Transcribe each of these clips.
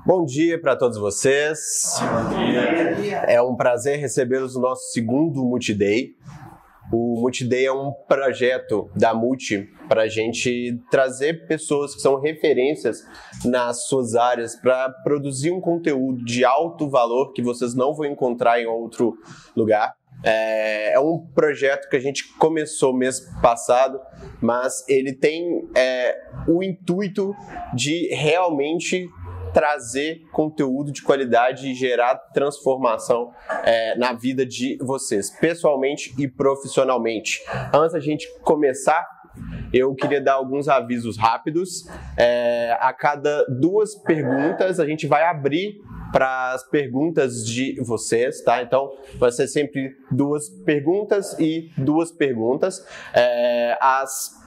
Bom dia para todos vocês. Bom dia. É um prazer recebê-los no nosso segundo Multiday. O Multiday é um projeto da Multi para a gente trazer pessoas que são referências nas suas áreas para produzir um conteúdo de alto valor que vocês não vão encontrar em outro lugar. É um projeto que a gente começou mês passado, mas ele tem o intuito de realmente trazer conteúdo de qualidade e gerar transformação na vida de vocês, pessoalmente e profissionalmente. Antes da gente começar, eu queria dar alguns avisos rápidos. A cada 2 perguntas, a gente vai abrir para as perguntas de vocês, tá? Então, vai ser sempre 2 perguntas e 2 perguntas. Às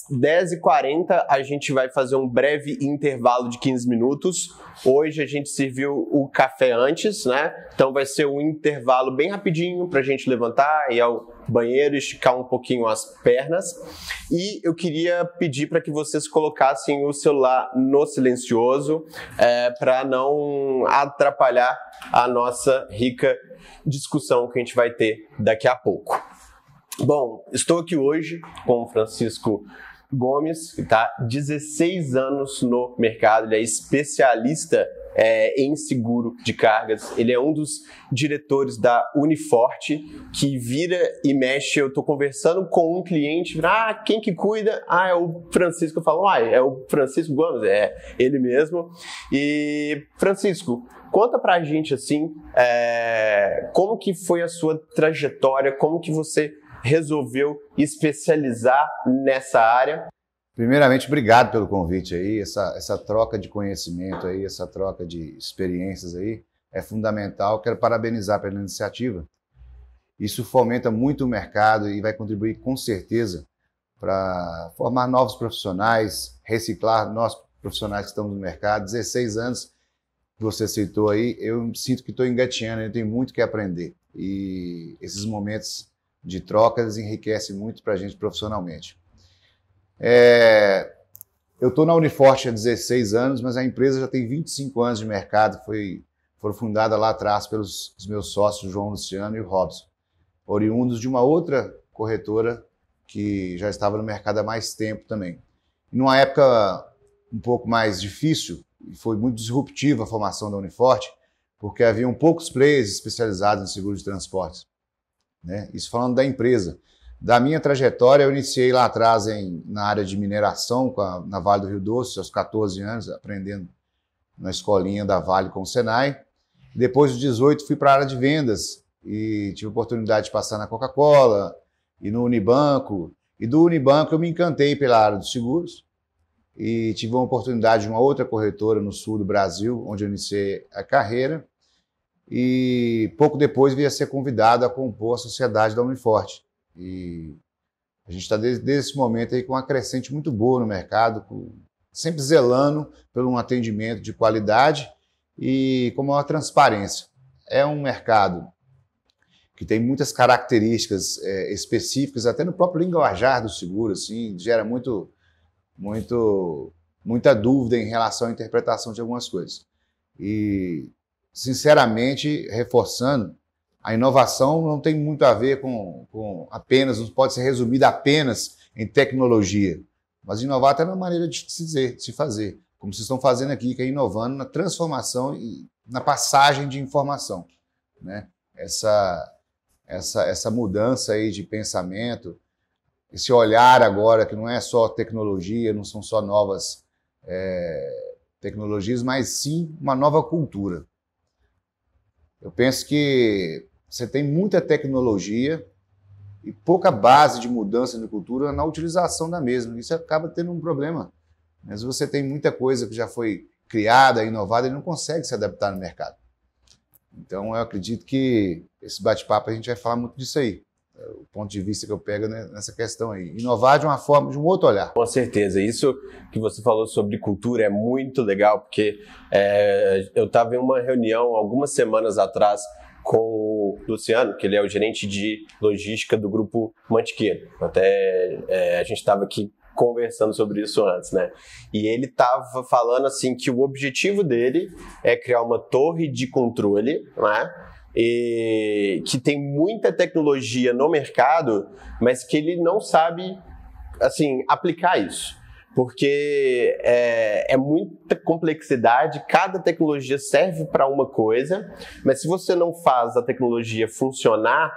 10h40 a gente vai fazer um breve intervalo de 15 minutos. Hoje a gente serviu o café antes, né? Então vai ser um intervalo bem rapidinho para a gente levantar, ir ao banheiro, esticar um pouquinho as pernas. E eu queria pedir para que vocês colocassem o celular no silencioso para não atrapalhar a nossa rica discussão que a gente vai ter daqui a pouco. Bom, estou aqui hoje com o Francisco Gomes, que está 16 anos no mercado, ele é especialista em seguro de cargas, ele é um dos diretores da Uniforte, que vira e mexe, eu estou conversando com um cliente, quem que cuida? É o Francisco, eu falo, é o Francisco Gomes, é ele mesmo. E Francisco, conta pra gente assim, como que foi a sua trajetória, como que você resolveu especializar nessa área? Primeiramente, obrigado pelo convite aí, essa troca de conhecimento aí, essa troca de experiências aí é fundamental. Quero parabenizar pela iniciativa. Isso fomenta muito o mercado e vai contribuir com certeza para formar novos profissionais, reciclar nós profissionais que estamos no mercado. 16 anos que você citou aí, eu sinto que estou engatinhando, eu tenho muito que aprender e esses momentos de trocas enriquece muito para a gente profissionalmente. Eu estou na Uniforte há 16 anos, mas a empresa já tem 25 anos de mercado, foram fundada lá atrás pelos meus sócios, João Luciano e o Robson, oriundos de uma outra corretora que já estava no mercado há mais tempo também. E numa época um pouco mais difícil, e foi muito disruptiva a formação da Uniforte, porque haviam poucos players especializados em seguro de transportes. Isso falando da empresa. Da minha trajetória, eu iniciei lá atrás na área de mineração na Vale do Rio Doce, aos 14 anos, aprendendo na escolinha da Vale com o Senai. Depois dos 18, fui para a área de vendas e tive a oportunidade de passar na Coca-Cola e no Unibanco. E do Unibanco eu me encantei pela área dos seguros e tive uma oportunidade de uma outra corretora no sul do Brasil, onde eu iniciei a carreira. E pouco depois veio a ser convidado a compor a sociedade da Uniforte. E a gente está desde esse momento aí com uma crescente muito boa no mercado, sempre zelando por um atendimento de qualidade e com maior transparência. É um mercado que tem muitas características específicas, até no próprio linguajar do seguro, assim, gera muita dúvida em relação à interpretação de algumas coisas. E sinceramente, reforçando, a inovação não tem muito a ver com apenas, não pode ser resumida apenas em tecnologia, mas inovar até na maneira de se fazer, como vocês estão fazendo aqui, que é inovando na transformação e na passagem de informação, né? Essa mudança aí de pensamento, esse olhar agora que não é só tecnologia, não são só novas tecnologias, mas sim uma nova cultura. Eu penso que você tem muita tecnologia e pouca base de mudança de cultura na utilização da mesma. Isso acaba tendo um problema. Mas você tem muita coisa que já foi criada, inovada, e não consegue se adaptar no mercado. Então, eu acredito que esse bate-papo a gente vai falar muito disso aí. O ponto de vista que eu pego nessa questão aí. Inovar de uma forma, de um outro olhar. Com certeza. Isso que você falou sobre cultura é muito legal, porque eu estava em uma reunião algumas semanas atrás com o Luciano, que ele é o gerente de logística do Grupo Mantiqueira. Até a gente estava aqui conversando sobre isso antes, né? E ele estava falando assim que o objetivo dele é criar uma torre de controle, né? E que tem muita tecnologia no mercado, mas que ele não sabe, assim, aplicar isso. Porque é muita complexidade, cada tecnologia serve para uma coisa, mas se você não faz a tecnologia funcionar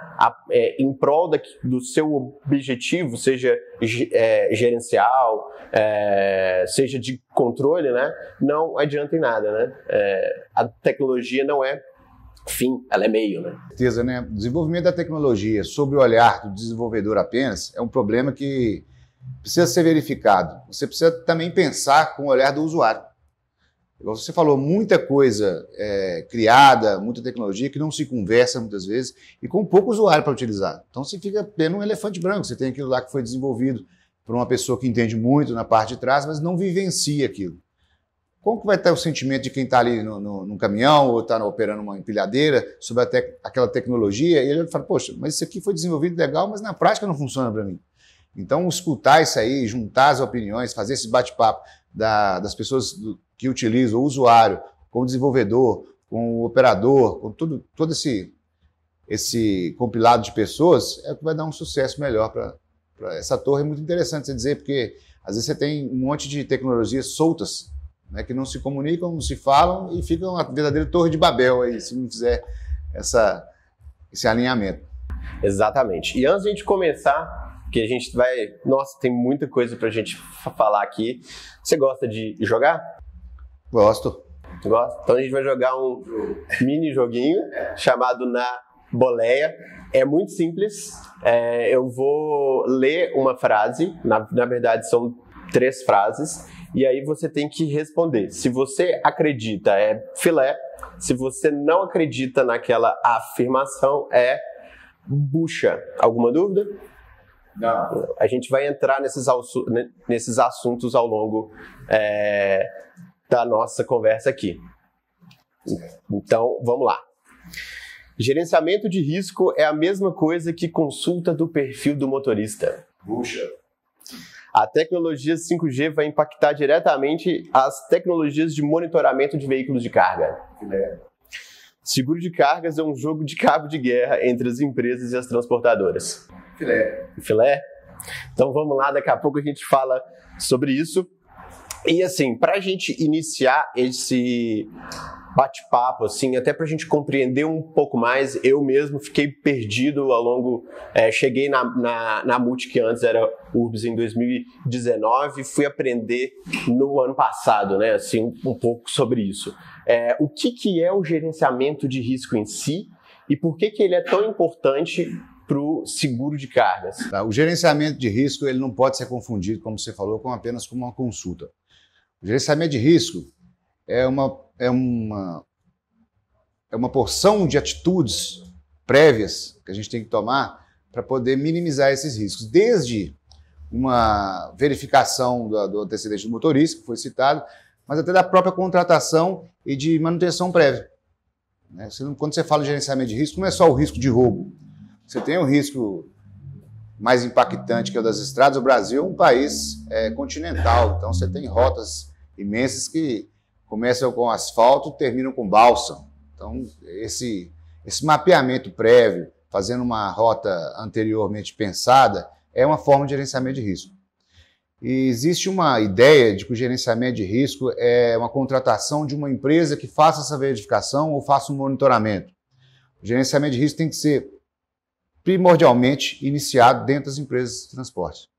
em prol do seu objetivo, seja gerencial, seja de controle, né, não adianta em nada, né? A tecnologia não é fim, ela é meio, né? Certeza, né? O desenvolvimento da tecnologia sob o olhar do desenvolvedor apenas é um problema que precisa ser verificado. Você precisa também pensar com o olhar do usuário. Igual você falou, muita coisa criada, muita tecnologia que não se conversa muitas vezes e com pouco usuário para utilizar. Então você fica tendo um elefante branco, você tem aquilo lá que foi desenvolvido por uma pessoa que entende muito na parte de trás, mas não vivencia aquilo. Como que vai estar o sentimento de quem está ali no caminhão ou está operando uma empilhadeira sobre aquela tecnologia? E ele fala, poxa, mas isso aqui foi desenvolvido legal, mas na prática não funciona para mim. Então, escutar isso aí, juntar as opiniões, fazer esse bate-papo das pessoas que utilizam, o usuário, com o desenvolvedor, com o operador, com todo esse compilado de pessoas, é o que vai dar um sucesso melhor para essa torre. É muito interessante você dizer, porque às vezes você tem um monte de tecnologias soltas, né, que não se comunicam, não se falam e fica uma verdadeira torre de Babel aí, se não fizer esse alinhamento. Exatamente. E antes de a gente começar, que a gente vai... Nossa, tem muita coisa pra gente falar aqui. Você gosta de jogar? Gosto. Gosta? Então a gente vai jogar um mini joguinho chamado Na Boleia. É muito simples. Eu vou ler uma frase. Na verdade, são 3 frases. E aí você tem que responder. Se você acredita, é filé. Se você não acredita naquela afirmação, é bucha. Alguma dúvida? Não. A gente vai entrar nesses assuntos ao longo da nossa conversa aqui. Então, vamos lá. Gerenciamento de risco é a mesma coisa que consulta do perfil do motorista. Puxa. A tecnologia 5G vai impactar diretamente as tecnologias de monitoramento de veículos de carga. Seguro de cargas é um jogo de cabo de guerra entre as empresas e as transportadoras. Filé? Então vamos lá, daqui a pouco a gente fala sobre isso. E assim, para a gente iniciar esse bate-papo, assim, até para a gente compreender um pouco mais, eu mesmo fiquei perdido ao longo... cheguei na Multi, que antes era Urbs, em 2019, fui aprender no ano passado, né, assim, um pouco sobre isso. O que é o gerenciamento de risco em si e por que ele é tão importante para o seguro de cargas? O gerenciamento de risco ele não pode ser confundido, como você falou, apenas com uma consulta. O gerenciamento de risco é uma porção de atitudes prévias que a gente tem que tomar para poder minimizar esses riscos, desde uma verificação do antecedente do motorista, que foi citado, mas até da própria contratação e de manutenção prévia. Quando você fala de gerenciamento de risco, não é só o risco de roubo. Você tem o risco mais impactante, que é o das estradas. O Brasil é um país continental, então você tem rotas imensas que começam com asfalto e terminam com balsa. Então, esse mapeamento prévio, fazendo uma rota anteriormente pensada, é uma forma de gerenciamento de risco. E existe uma ideia de que o gerenciamento de risco é uma contratação de uma empresa que faça essa verificação ou faça um monitoramento. O gerenciamento de risco tem que ser primordialmente iniciado dentro das empresas de transporte,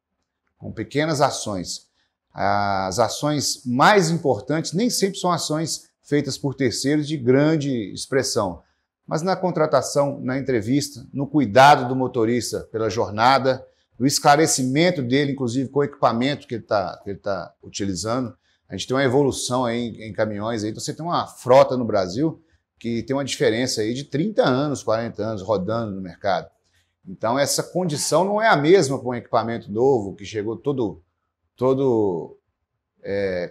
com pequenas ações. As ações mais importantes nem sempre são ações feitas por terceiros de grande expressão, mas na contratação, na entrevista, no cuidado do motorista pela jornada, no esclarecimento dele, inclusive com o equipamento que ele tá utilizando. A gente tem uma evolução aí em caminhões, aí. Então você tem uma frota no Brasil que tem uma diferença aí de 30 anos, 40 anos rodando no mercado. Então essa condição não é a mesma com um equipamento novo, que chegou todo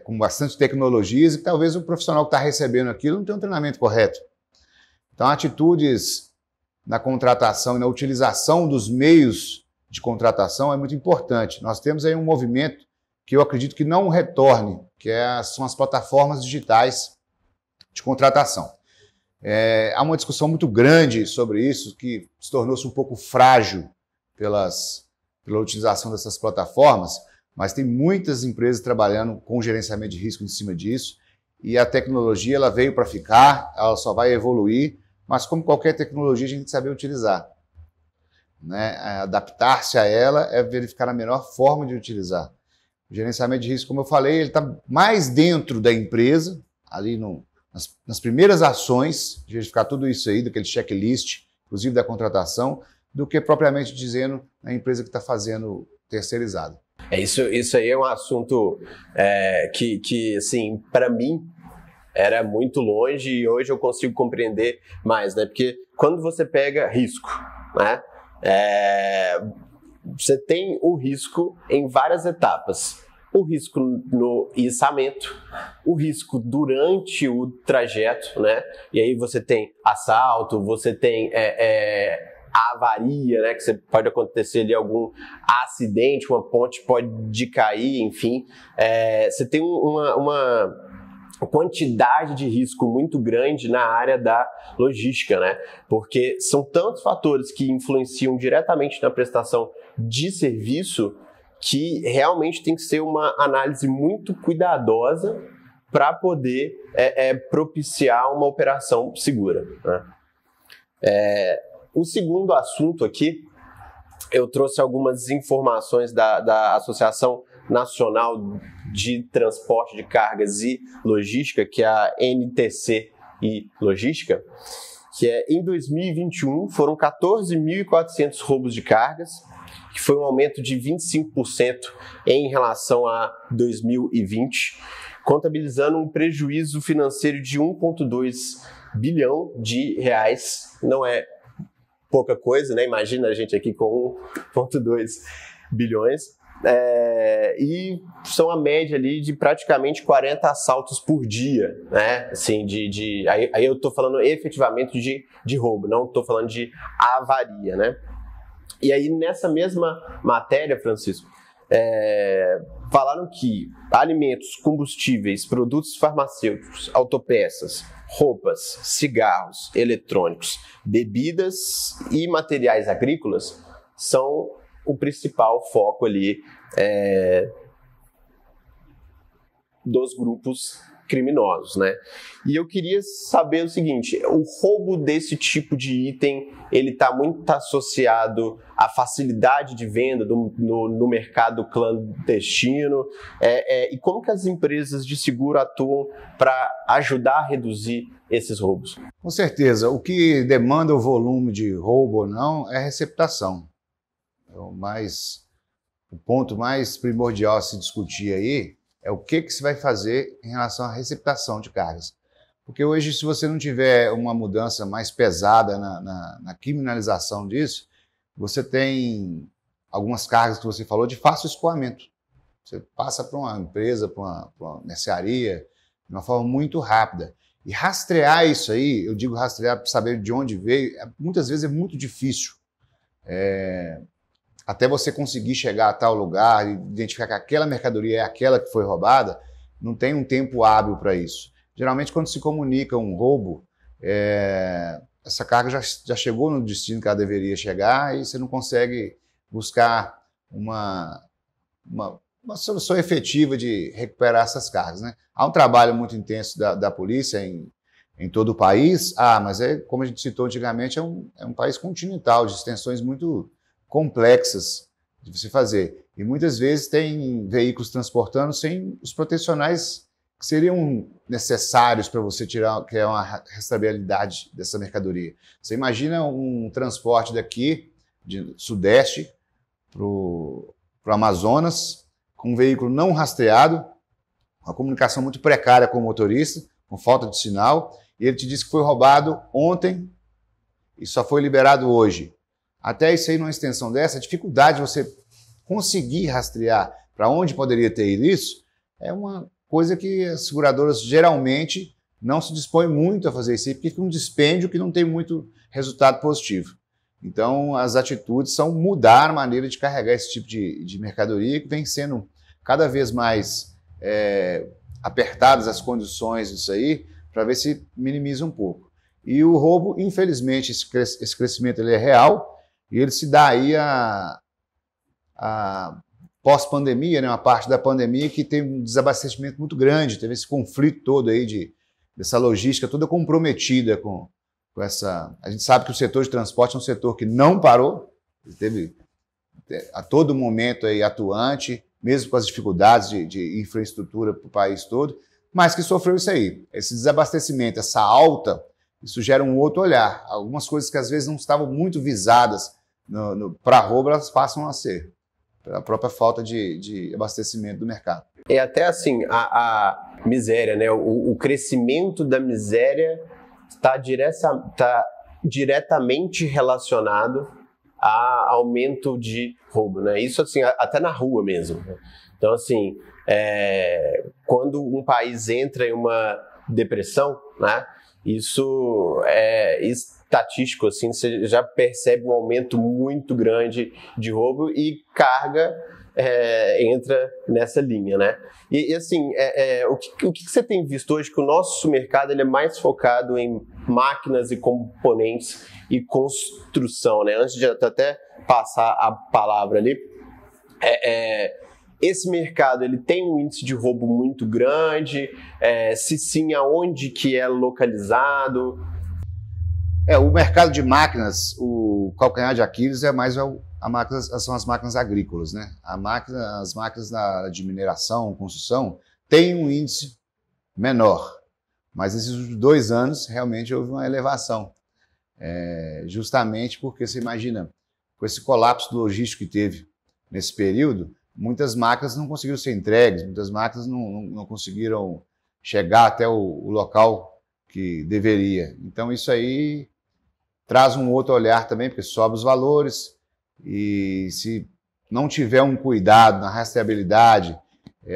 com bastante tecnologias, e talvez o profissional que está recebendo aquilo não tenha um treinamento correto. Então atitudes na contratação e na utilização dos meios de contratação é muito importante. Nós temos aí um movimento que eu acredito que não retorne, são as plataformas digitais de contratação. Há uma discussão muito grande sobre isso, que se tornou-se um pouco frágil pela utilização dessas plataformas, mas tem muitas empresas trabalhando com gerenciamento de risco em cima disso, e a tecnologia ela veio para ficar, ela só vai evoluir, mas como qualquer tecnologia a gente tem que saber utilizar. Né? Adaptar-se a ela é verificar a melhor forma de utilizar. O gerenciamento de risco, como eu falei, ele está mais dentro da empresa, ali nas primeiras ações, de verificar tudo isso aí, daquele checklist, inclusive da contratação, do que propriamente dizendo na empresa que está fazendo terceirizado. Isso aí é um assunto que assim, para mim, era muito longe e hoje eu consigo compreender mais, né? Porque quando você pega risco, né? Você tem o risco em várias etapas. O risco no içamento, o risco durante o trajeto, né? E aí você tem assalto, você tem a avaria, né? Que você pode acontecer ali algum acidente, uma ponte pode cair, enfim. Você tem uma quantidade de risco muito grande na área da logística, né? Porque são tantos fatores que influenciam diretamente na prestação de serviço que realmente tem que ser uma análise muito cuidadosa para poder propiciar uma operação segura, né? O segundo assunto aqui, eu trouxe algumas informações da Associação Nacional de Transporte de Cargas e Logística, que é a NTC e Logística, que em 2021 foram 14.400 roubos de cargas, que foi um aumento de 25% em relação a 2020, contabilizando um prejuízo financeiro de 1,2 bilhão de reais. Não é pouca coisa, né? Imagina a gente aqui com 1,2 bilhões. E são a média ali de praticamente 40 assaltos por dia, né? Assim, aí eu estou falando efetivamente de roubo, não estou falando de avaria, né? E aí nessa mesma matéria, Francisco, falaram que alimentos, combustíveis, produtos farmacêuticos, autopeças, roupas, cigarros, eletrônicos, bebidas e materiais agrícolas são o principal foco ali dos grupos criminosos, né? E eu queria saber o seguinte: o roubo desse tipo de item, ele está muito associado à facilidade de venda no mercado clandestino, e como que as empresas de seguro atuam para ajudar a reduzir esses roubos? Com certeza, o que demanda o volume de roubo ou não é a receptação. O ponto mais primordial a se discutir aí é o que se vai fazer em relação à receptação de cargas. Porque hoje, se você não tiver uma mudança mais pesada na criminalização disso, você tem algumas cargas que você falou de fácil escoamento. Você passa para uma empresa, para uma mercearia, de uma forma muito rápida. E rastrear isso aí, eu digo rastrear para saber de onde veio, muitas vezes é muito difícil. Até você conseguir chegar a tal lugar e identificar que aquela mercadoria é aquela que foi roubada, não tem um tempo hábil para isso. Geralmente, quando se comunica um roubo, essa carga já chegou no destino que ela deveria chegar e você não consegue buscar uma solução efetiva de recuperar essas cargas, né? Há um trabalho muito intenso da polícia em todo o país, mas como a gente citou antigamente, é um país continental, de extensões muito complexas de você fazer. E muitas vezes tem veículos transportando sem os protecionais que seriam necessários para você criar uma rastreabilidade dessa mercadoria. Você imagina um transporte daqui, de Sudeste, para o Amazonas, com um veículo não rastreado, uma comunicação muito precária com o motorista, com falta de sinal, e ele te diz que foi roubado ontem e só foi liberado hoje. Até isso aí, numa extensão dessa, a dificuldade de você conseguir rastrear para onde poderia ter ido isso é uma coisa que as seguradoras geralmente não se dispõem muito a fazer isso aí, porque fica um dispêndio que não tem muito resultado positivo. Então, as atitudes são mudar a maneira de carregar esse tipo de mercadoria que vem sendo cada vez mais apertadas as condições disso aí, para ver se minimiza um pouco. E o roubo, infelizmente, esse crescimento ele é real, e ele se dá aí a pós-pandemia, né, uma parte da pandemia que teve um desabastecimento muito grande, teve esse conflito todo aí dessa logística toda comprometida com essa... A gente sabe que o setor de transporte é um setor que não parou, esteve a todo momento aí atuante, mesmo com as dificuldades de infraestrutura para o país todo, mas que sofreu isso aí. Esse desabastecimento, essa alta, isso gera um outro olhar. Algumas coisas que às vezes não estavam muito visadas para roubo, elas passam a ser, pela própria falta de abastecimento do mercado. E até assim, a miséria, né? O crescimento da miséria está diretamente relacionado a aumento de roubo, né? Isso assim, até na rua mesmo. Então assim, quando um país entra em uma depressão, né? Isso é estatístico, assim, você já percebe um aumento muito grande de roubo e carga entra nessa linha, né? E assim, o que você tem visto hoje que o nosso mercado ele é mais focado em máquinas e componentes e construção, né? Antes de até passar a palavra ali, esse mercado ele tem um índice de roubo muito grande, se sim, aonde que é localizado? O mercado de máquinas, o calcanhar de Aquiles são as máquinas agrícolas, né? As máquinas na área de mineração, construção, têm um índice menor, mas esses 2 anos realmente houve uma elevação, justamente porque você imagina, com esse colapso logístico que teve nesse período, muitas máquinas não conseguiram ser entregues, muitas máquinas não conseguiram chegar até o local que deveria. Então isso aí traz um outro olhar também, porque sobe os valores e se não tiver um cuidado na rastreabilidade,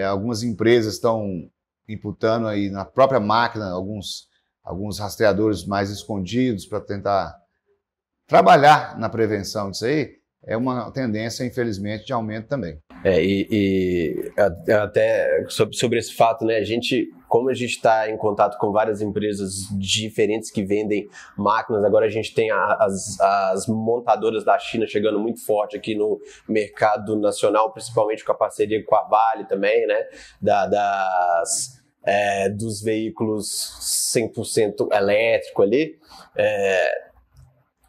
algumas empresas estão imputando aí na própria máquina alguns rastreadores mais escondidos para tentar trabalhar na prevenção disso aí, é uma tendência, infelizmente, de aumento também. Até sobre esse fato, né? Como a gente está em contato com várias empresas diferentes que vendem máquinas, agora a gente tem as montadoras da China chegando muito forte aqui no mercado nacional, principalmente com a parceria com a Vale também, né? Dos veículos 100% elétrico ali.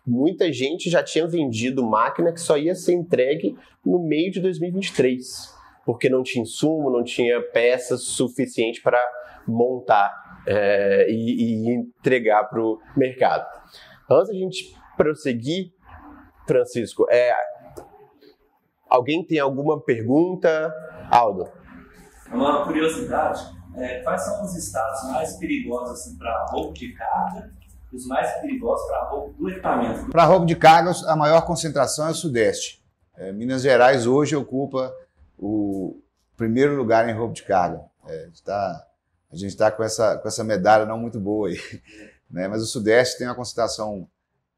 Muita gente já tinha vendido máquina que só ia ser entregue no meio de 2023, porque não tinha insumo, não tinha peças suficiente para montar e entregar para o mercado. Antes da gente prosseguir, Francisco, alguém tem alguma pergunta? Aldo? Uma curiosidade, quais são os estados mais perigosos assim, para roubo de carga? Os mais perigosos para roubo do equipamento? Para roubo de cargas, a maior concentração é o Sudeste. Minas Gerais hoje ocupa o primeiro lugar em roubo de carga. A gente está com essa medalha não muito boa aí, né? Mas o Sudeste tem uma concentração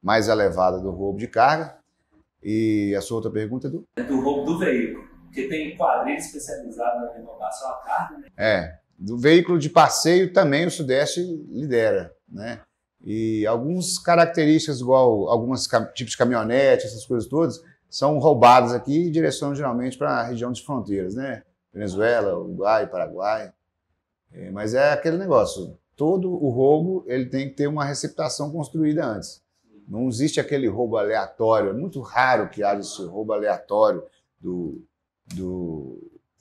mais elevada do roubo de carga. E a sua outra pergunta, Edu? Do roubo do veículo, porque tem quadrilha especializada na renovação à carga, né? Do veículo de passeio também o Sudeste lidera, né? E algumas características, igual alguns tipos de caminhonete, essas coisas todas, são roubadas aqui e direcionam geralmente para a região de fronteiras, né? Venezuela, Uruguai, Paraguai. Mas é aquele negócio, todo o roubo ele tem que ter uma receptação construída antes. Não existe aquele roubo aleatório, é muito raro que haja esse roubo aleatório do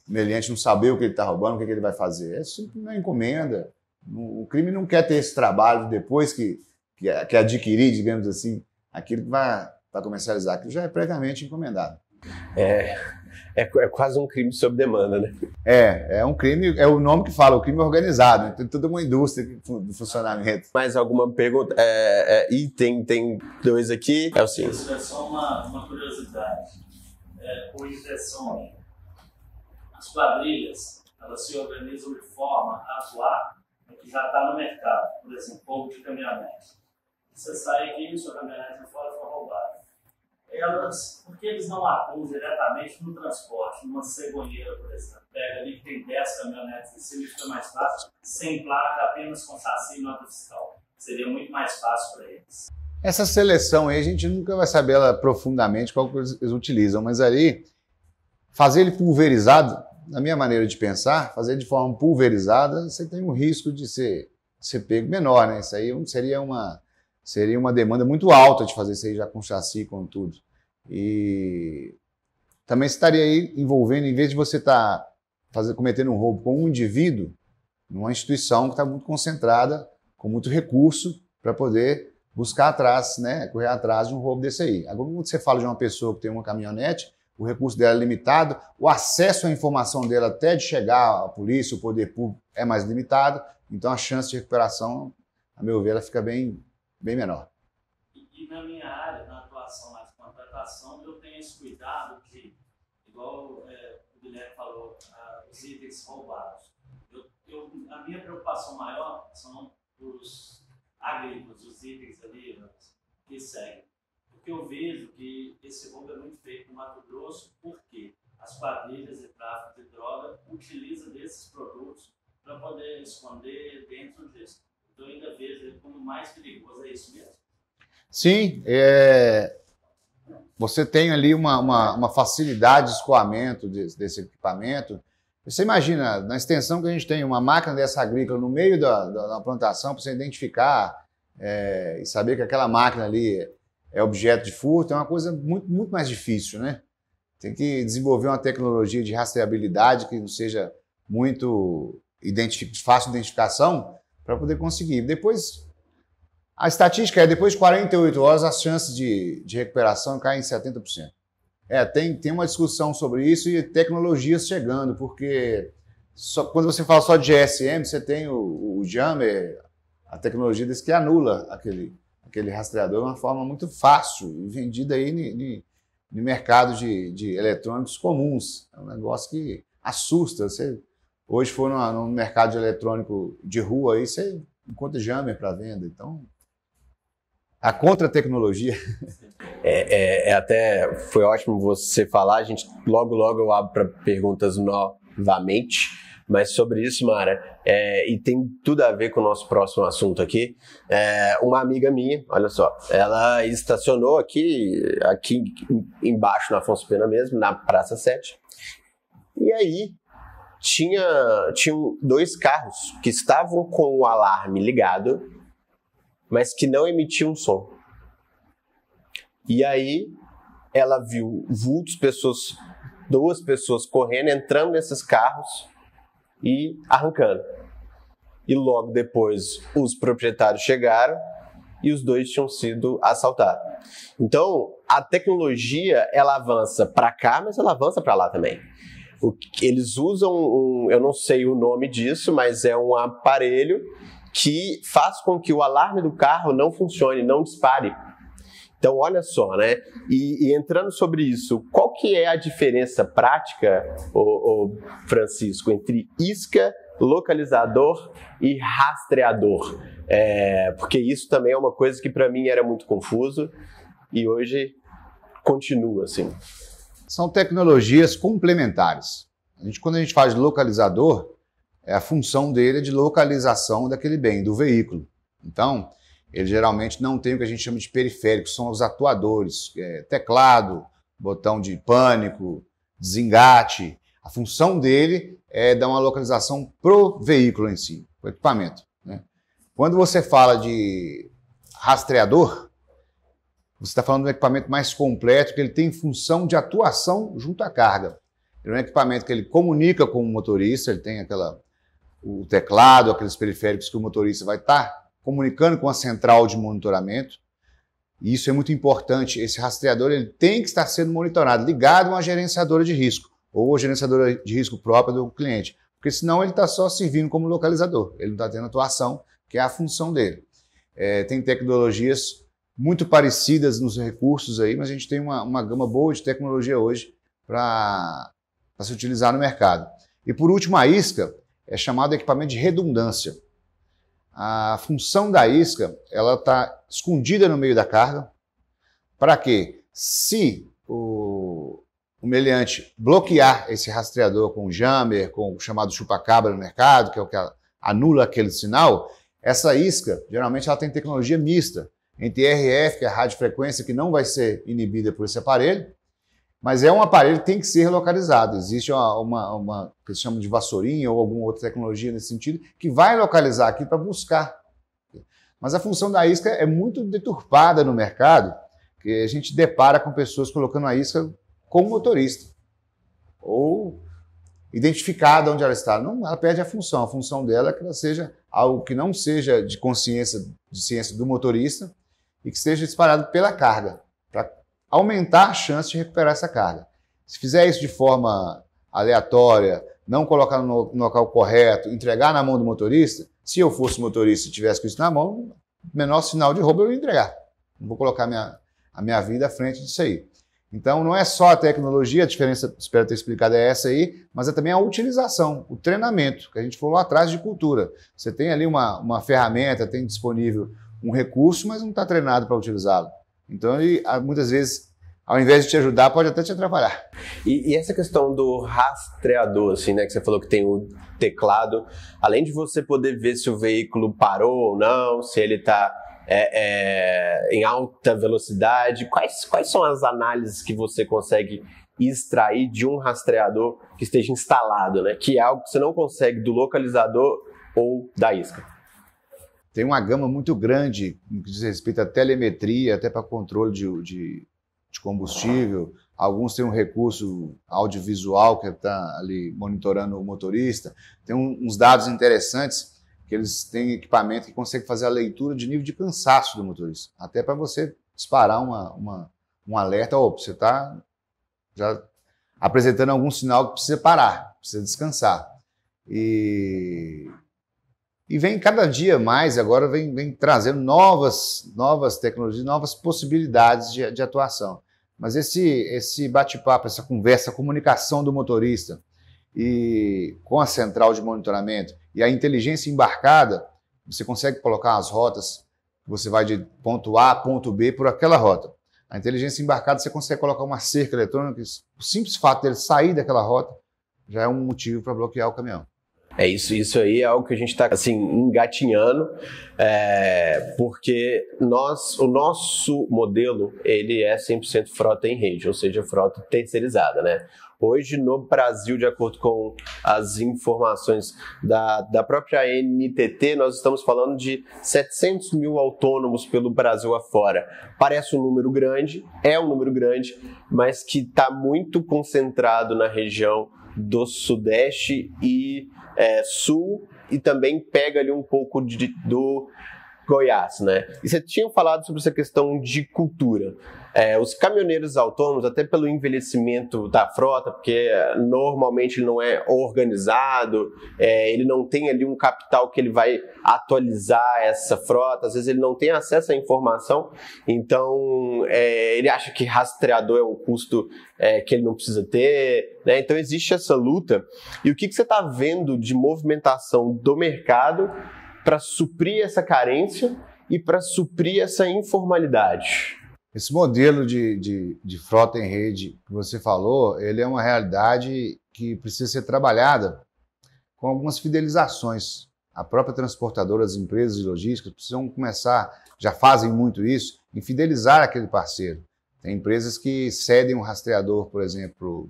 meliante não saber o que ele está roubando, o que ele vai fazer. É sempre uma encomenda. O crime não quer ter esse trabalho depois que adquirir, digamos assim, aquilo que vai comercializar, aquilo já é previamente encomendado. É quase um crime sob demanda, né? É um crime, é o nome que fala, o crime organizado, tem toda uma indústria de funcionamento. Mais alguma pergunta? E tem 2 aqui, é o seguinte. É só uma curiosidade. O Interson, as quadrilhas, elas se organizam de forma a atuar que já está no mercado, por exemplo, roubo de caminhonete. Você sai aqui e sua caminhonete de fora foi roubada. Por que eles não atuam diretamente no transporte, numa cegonheira, por exemplo? Pega ali que tem 10 caminhonetes em cima, fica mais fácil, sem placa, apenas com chassi e nota fiscal. Seria muito mais fácil para eles. Essa seleção aí, a gente nunca vai saber ela profundamente qual que eles utilizam, mas ali, fazer ele pulverizado, na minha maneira de pensar, fazer de forma pulverizada, você tem um risco de ser pego menor, né? Isso aí seria uma demanda muito alta de fazer isso aí já com chassi, com tudo. E também estaria aí envolvendo, em vez de você estar cometendo um roubo com um indivíduo, numa instituição que está muito concentrada, com muito recurso, para poder buscar atrás, né, correr atrás de um roubo desse aí. Agora, quando você fala de uma pessoa que tem uma caminhonete, o recurso dela é limitado, o acesso à informação dela até de chegar à polícia, o poder público é mais limitado, então a chance de recuperação, a meu ver, ela fica bem menor. E na minha área, na atuação mais contratação, eu tenho esse cuidado de, igual o Guilherme falou, os itens roubados. A minha preocupação maior são os agrícolas, os itens ali que seguem. Porque eu vejo que esse roubo é muito feito no Mato Grosso, porque as quadrilhas de tráfico de droga utilizam desses produtos para poder esconder dentro disso. Então eu ainda vejo ele como mais perigoso, é isso mesmo? Sim, você tem ali uma facilidade de escoamento desse equipamento. Você imagina, na extensão que a gente tem uma máquina dessa agrícola no meio da plantação, para você identificar e saber que aquela máquina ali é objeto de furto, é uma coisa muito, muito mais difícil, né? Tem que desenvolver uma tecnologia de rastreabilidade que não seja muito fácil de identificação para poder conseguir. Depois, a estatística é, depois de 48 horas, as chances de recuperação caem em 70%. Tem uma discussão sobre isso e tecnologias chegando, porque quando você fala só de GSM, você tem o Jammer, a tecnologia desse que anula aquele rastreador de uma forma muito fácil e vendida aí no mercado de eletrônicos comuns. É um negócio que assusta. Você hoje for no mercado de eletrônico de rua, aí você encontra Jammer para venda. Então, a contra-tecnologia. Até foi ótimo você falar, a gente logo eu abro para perguntas novamente, mas sobre isso, Mara, e tem tudo a ver com o nosso próximo assunto aqui, uma amiga minha, olha só, ela estacionou aqui embaixo na Afonso Pena mesmo, na Praça 7, e aí tinham 2 carros que estavam com o alarme ligado, mas que não emitiam som. E aí ela viu vultos, 2 pessoas correndo, entrando nesses carros e arrancando. E logo depois os proprietários chegaram e os 2 tinham sido assaltados. Então a tecnologia ela avança para cá, mas ela avança para lá também. Eles usam eu não sei o nome disso, mas é um aparelho que faz com que o alarme do carro não funcione, não dispare. Então, olha só, né? E entrando sobre isso, qual que é a diferença prática, Francisco, entre isca, localizador e rastreador? Porque isso também é uma coisa que para mim era muito confuso e hoje continua assim. São tecnologias complementares. Quando a gente faz localizador, a função dele é de localização daquele bem, do veículo. Então, ele geralmente não tem o que a gente chama de periféricos, são os atuadores, teclado, botão de pânico, desengate. A função dele é dar uma localização pro veículo em si, pro equipamento, né? Quando você fala de rastreador, você está falando de um equipamento mais completo, que ele tem função de atuação junto à carga. Ele é um equipamento que ele comunica com o motorista, ele tem o teclado, aqueles periféricos que o motorista vai estar comunicando com a central de monitoramento. E isso é muito importante. Esse rastreador ele tem que estar sendo monitorado, ligado a uma gerenciadora de risco, ou a gerenciadora de risco própria do cliente, porque senão ele está só servindo como localizador, ele não está tendo atuação, que é a função dele. Tem tecnologias muito parecidas nos recursos aí, mas a gente tem uma gama boa de tecnologia hoje para se utilizar no mercado. E por último, a isca é chamado de equipamento de redundância. A função da isca, ela está escondida no meio da carga. Para quê? Se o mediante bloquear esse rastreador com o jammer, com o chamado chupa-cabra no mercado, que é o que anula aquele sinal, essa isca, geralmente, ela tem tecnologia mista, entre RF, que é a radiofrequência, que não vai ser inibida por esse aparelho, mas é um aparelho que tem que ser localizado. Existe uma que se chama de vassourinha ou alguma outra tecnologia nesse sentido, que vai localizar aqui para buscar. Mas a função da isca é muito deturpada no mercado, que a gente depara com pessoas colocando a isca com o motorista, ou identificada onde ela está. Não, ela perde a função dela é que ela seja algo que não seja de ciência do motorista e que seja disparado pela carga, para aumentar a chance de recuperar essa carga. Se fizer isso de forma aleatória, não colocar no local correto, entregar na mão do motorista, se eu fosse motorista e tivesse com isso na mão, menor sinal de roubo eu ia entregar. Não vou colocar a minha vida à frente disso aí. Então, não é só a tecnologia, a diferença, espero ter explicado, é essa aí, mas é também a utilização, o treinamento, que a gente falou lá atrás de cultura. Você tem ali uma ferramenta, tem disponível um recurso, mas não está treinado para utilizá-lo. Então, ele, muitas vezes, ao invés de te ajudar, pode até te atrapalhar. E essa questão do rastreador, assim, né, que você falou que tem o teclado, além de você poder ver se o veículo parou ou não, se ele está em alta velocidade, quais são as análises que você consegue extrair de um rastreador que esteja instalado, né, que é algo que você não consegue do localizador ou da isca? Tem uma gama muito grande no que diz respeito à telemetria, até para controle de combustível. Alguns têm um recurso audiovisual que está ali monitorando o motorista. Tem uns dados interessantes que eles têm equipamento que consegue fazer a leitura de nível de cansaço do motorista, até para você disparar um alerta, você está já apresentando algum sinal que precisa parar, precisa descansar. E vem cada dia mais, agora vem trazendo novas tecnologias, novas possibilidades de atuação. Mas esse bate-papo, essa conversa, a comunicação do motorista e com a central de monitoramento e a inteligência embarcada, você consegue colocar as rotas, você vai de ponto A a ponto B por aquela rota. A inteligência embarcada, você consegue colocar uma cerca eletrônica, o simples fato dele sair daquela rota já é um motivo para bloquear o caminhão. Isso aí é algo que a gente está assim, engatinhando, porque o nosso modelo ele é 100% frota em rede, ou seja, frota terceirizada, né? Hoje no Brasil, de acordo com as informações da própria NTT, nós estamos falando de 700 mil autônomos pelo Brasil afora. Parece um número grande, é um número grande, mas que está muito concentrado na região do Sudeste e Sul, e também pega ali um pouco do Goiás, né? E você tinha falado sobre essa questão de cultura. Os caminhoneiros autônomos, até pelo envelhecimento da frota, porque normalmente ele não é organizado, ele não tem ali um capital que ele vai atualizar essa frota, às vezes ele não tem acesso à informação, então ele acha que rastreador é um custo que ele não precisa ter, né? Então existe essa luta. E o que você está vendo de movimentação do mercado para suprir essa carência e para suprir essa informalidade? Esse modelo de frota em rede que você falou, ele é uma realidade que precisa ser trabalhada com algumas fidelizações. A própria transportadora, as empresas de logística precisam começar, já fazem muito isso, em fidelizar aquele parceiro. Tem empresas que cedem um rastreador, por exemplo,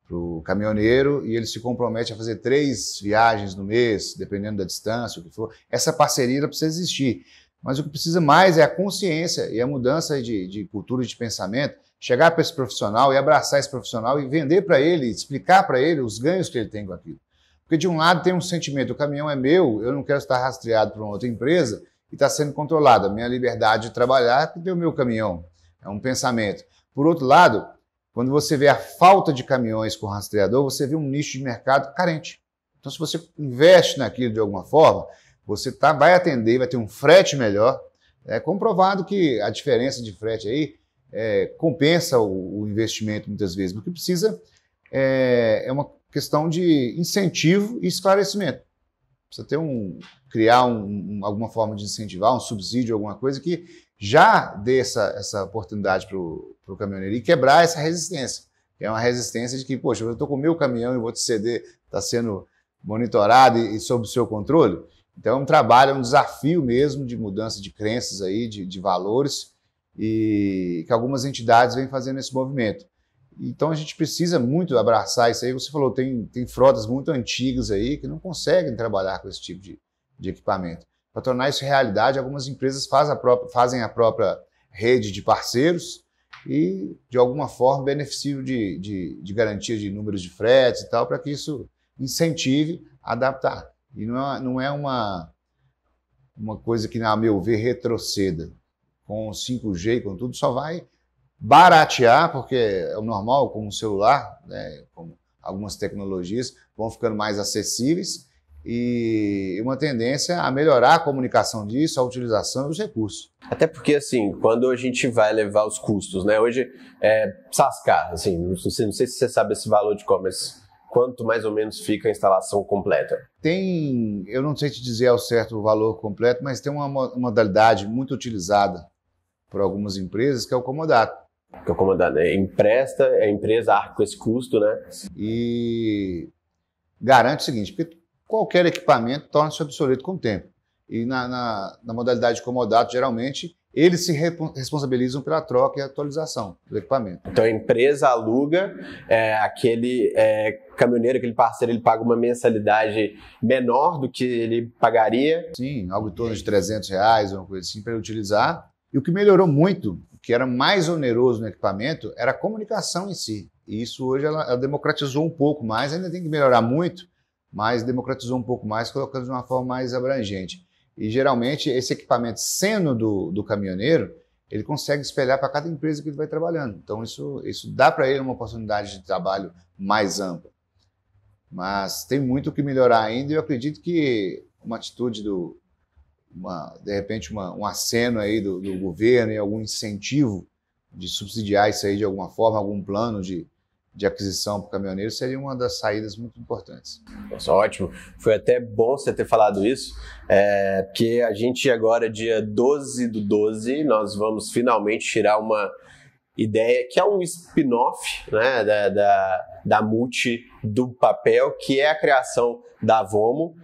para o caminhoneiro, e ele se compromete a fazer 3 viagens no mês, dependendo da distância, o que for. Essa parceria precisa existir. Mas o que precisa mais é a consciência e a mudança de cultura e de pensamento, chegar para esse profissional e abraçar esse profissional e vender para ele, explicar para ele os ganhos que ele tem com aquilo. Porque de um lado tem um sentimento, o caminhão é meu, eu não quero estar rastreado por uma outra empresa e está sendo controlado. A minha liberdade de trabalhar é ter o meu caminhão. É um pensamento. Por outro lado, quando você vê a falta de caminhões com rastreador, você vê um nicho de mercado carente. Então, se você investe naquilo de alguma forma, você vai atender, vai ter um frete melhor. É comprovado que a diferença de frete aí compensa o investimento muitas vezes. O que precisa é uma questão de incentivo e esclarecimento. Precisa criar alguma forma de incentivar, um subsídio, alguma coisa que já dê essa oportunidade para o caminhoneiro e quebrar essa resistência. É uma resistência de que, poxa, eu estou com o meu caminhão e vou te ceder, está sendo monitorado e sob o seu controle. Então é um trabalho, é um desafio mesmo de mudança de crenças aí, de valores, e que algumas entidades vêm fazendo esse movimento. Então a gente precisa muito abraçar isso aí. Você falou, tem frotas muito antigas aí que não conseguem trabalhar com esse tipo de equipamento. Para tornar isso realidade, algumas empresas fazem a própria rede de parceiros e, de alguma forma, beneficiam de garantia de números de fretes e tal, para que isso incentive a adaptar. E não é uma coisa que, a meu ver, retroceda. Com o 5G, com tudo, só vai baratear, porque é o normal, como o celular, né, como algumas tecnologias vão ficando mais acessíveis, e uma tendência a melhorar a comunicação disso, a utilização e os recursos. Até porque, assim, quando a gente vai levar os custos, né? Hoje, Sascar, assim, não sei se você sabe esse valor de e-commerce, quanto mais ou menos fica a instalação completa? Eu não sei te dizer ao certo o valor completo, mas tem uma modalidade muito utilizada por algumas empresas, que é o comodato. Que é o comodato, né? Empresta, a empresa arca com esse custo, né? E garante o seguinte, porque qualquer equipamento torna-se obsoleto com o tempo. E na modalidade de comodato, geralmente, eles se responsabilizam pela troca e atualização do equipamento. Então a empresa aluga, aquele caminhoneiro, aquele parceiro, ele paga uma mensalidade menor do que ele pagaria. Sim, algo em torno de R$300, uma coisa assim, para ele utilizar. E o que melhorou muito, o que era mais oneroso no equipamento, era a comunicação em si. E isso hoje ela democratizou um pouco mais, ainda tem que melhorar muito, mas democratizou um pouco mais, colocando de uma forma mais abrangente. E geralmente esse equipamento, sendo do caminhoneiro, ele consegue espelhar para cada empresa que ele vai trabalhando. Então isso dá para ele uma oportunidade de trabalho mais ampla. Mas tem muito o que melhorar ainda, e eu acredito que uma atitude de repente um aceno aí do governo e algum incentivo de subsidiar isso aí de alguma forma, algum plano de aquisição para o caminhoneiro, seria uma das saídas muito importantes. Nossa, ótimo. Foi até bom você ter falado isso, porque a gente agora, dia 12/12, nós vamos finalmente tirar uma ideia que é um spin-off, né, da Multi do papel, que é a criação da Vomo.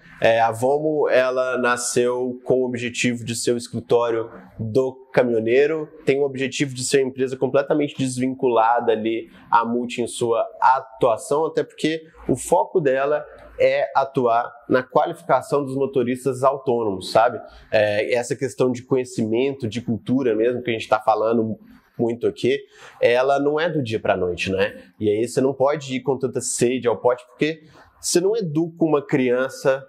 A Vomo, ela nasceu com o objetivo de ser o escritório do caminhoneiro, tem o objetivo de ser uma empresa completamente desvinculada ali à Multi em sua atuação, até porque o foco dela é atuar na qualificação dos motoristas autônomos, sabe? Essa questão de conhecimento, de cultura mesmo, que a gente está falando muito aqui, ela não é do dia para a noite, né? E aí você não pode ir com tanta sede ao pote, porque você não educa uma criança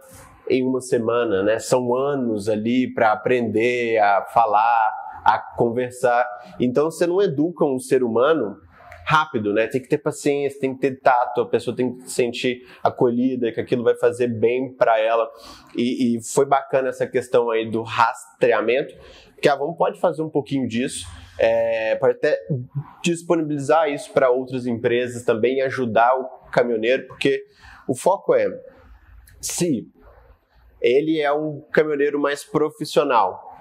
em uma semana, né? São anos ali para aprender a falar, a conversar. Então você não educa um ser humano rápido, né? Tem que ter paciência, tem que ter tato, a pessoa tem que se sentir acolhida, que aquilo vai fazer bem para ela. E foi bacana essa questão aí do rastreamento, que a Vomo pode fazer um pouquinho disso, pode até disponibilizar isso para outras empresas também, ajudar o caminhoneiro, porque o foco é, se ele é um caminhoneiro mais profissional,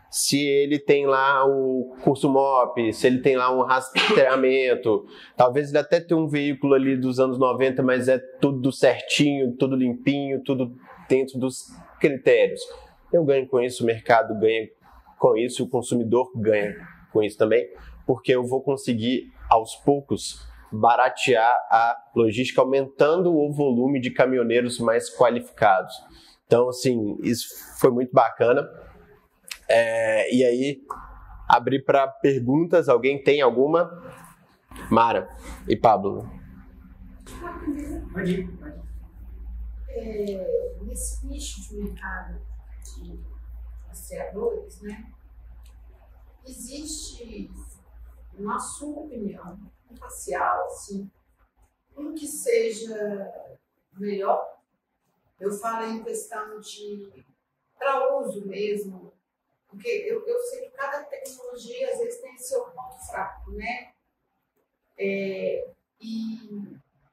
se ele tem lá o curso MOP, se ele tem lá um rastreamento, talvez ele até tenha um veículo ali dos anos 90, mas é tudo certinho, tudo limpinho, tudo dentro dos critérios. Eu ganho com isso, o mercado ganha com isso, o consumidor ganha com isso também, porque eu vou conseguir, aos poucos, baratear a logística, aumentando o volume de caminhoneiros mais qualificados. Então, assim, isso foi muito bacana. E aí, abrir para perguntas. Alguém tem alguma? Mara e Pablo. Pode ir. Nesse nicho de mercado de rastreadores, né, existe, na sua opinião, imparcial, assim, um que seja melhor? Eu falo em questão de para uso mesmo, porque eu sei que cada tecnologia às vezes tem seu ponto fraco, né? E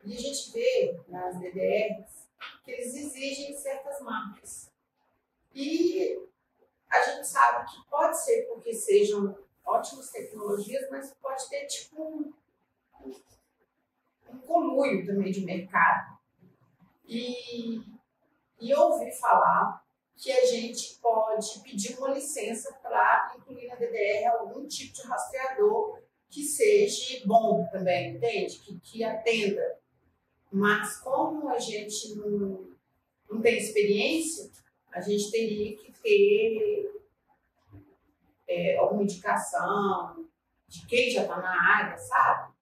a gente vê nas DDRs que eles exigem certas marcas. E a gente sabe que pode ser porque sejam ótimas tecnologias, mas pode ter tipo um conluio também de mercado. E eu ouvi falar que a gente pode pedir uma licença para incluir na DDR algum tipo de rastreador que seja bom também, entende? Que atenda. Mas como a gente não tem experiência, a gente teria que ter alguma indicação de quem já está na área, sabe?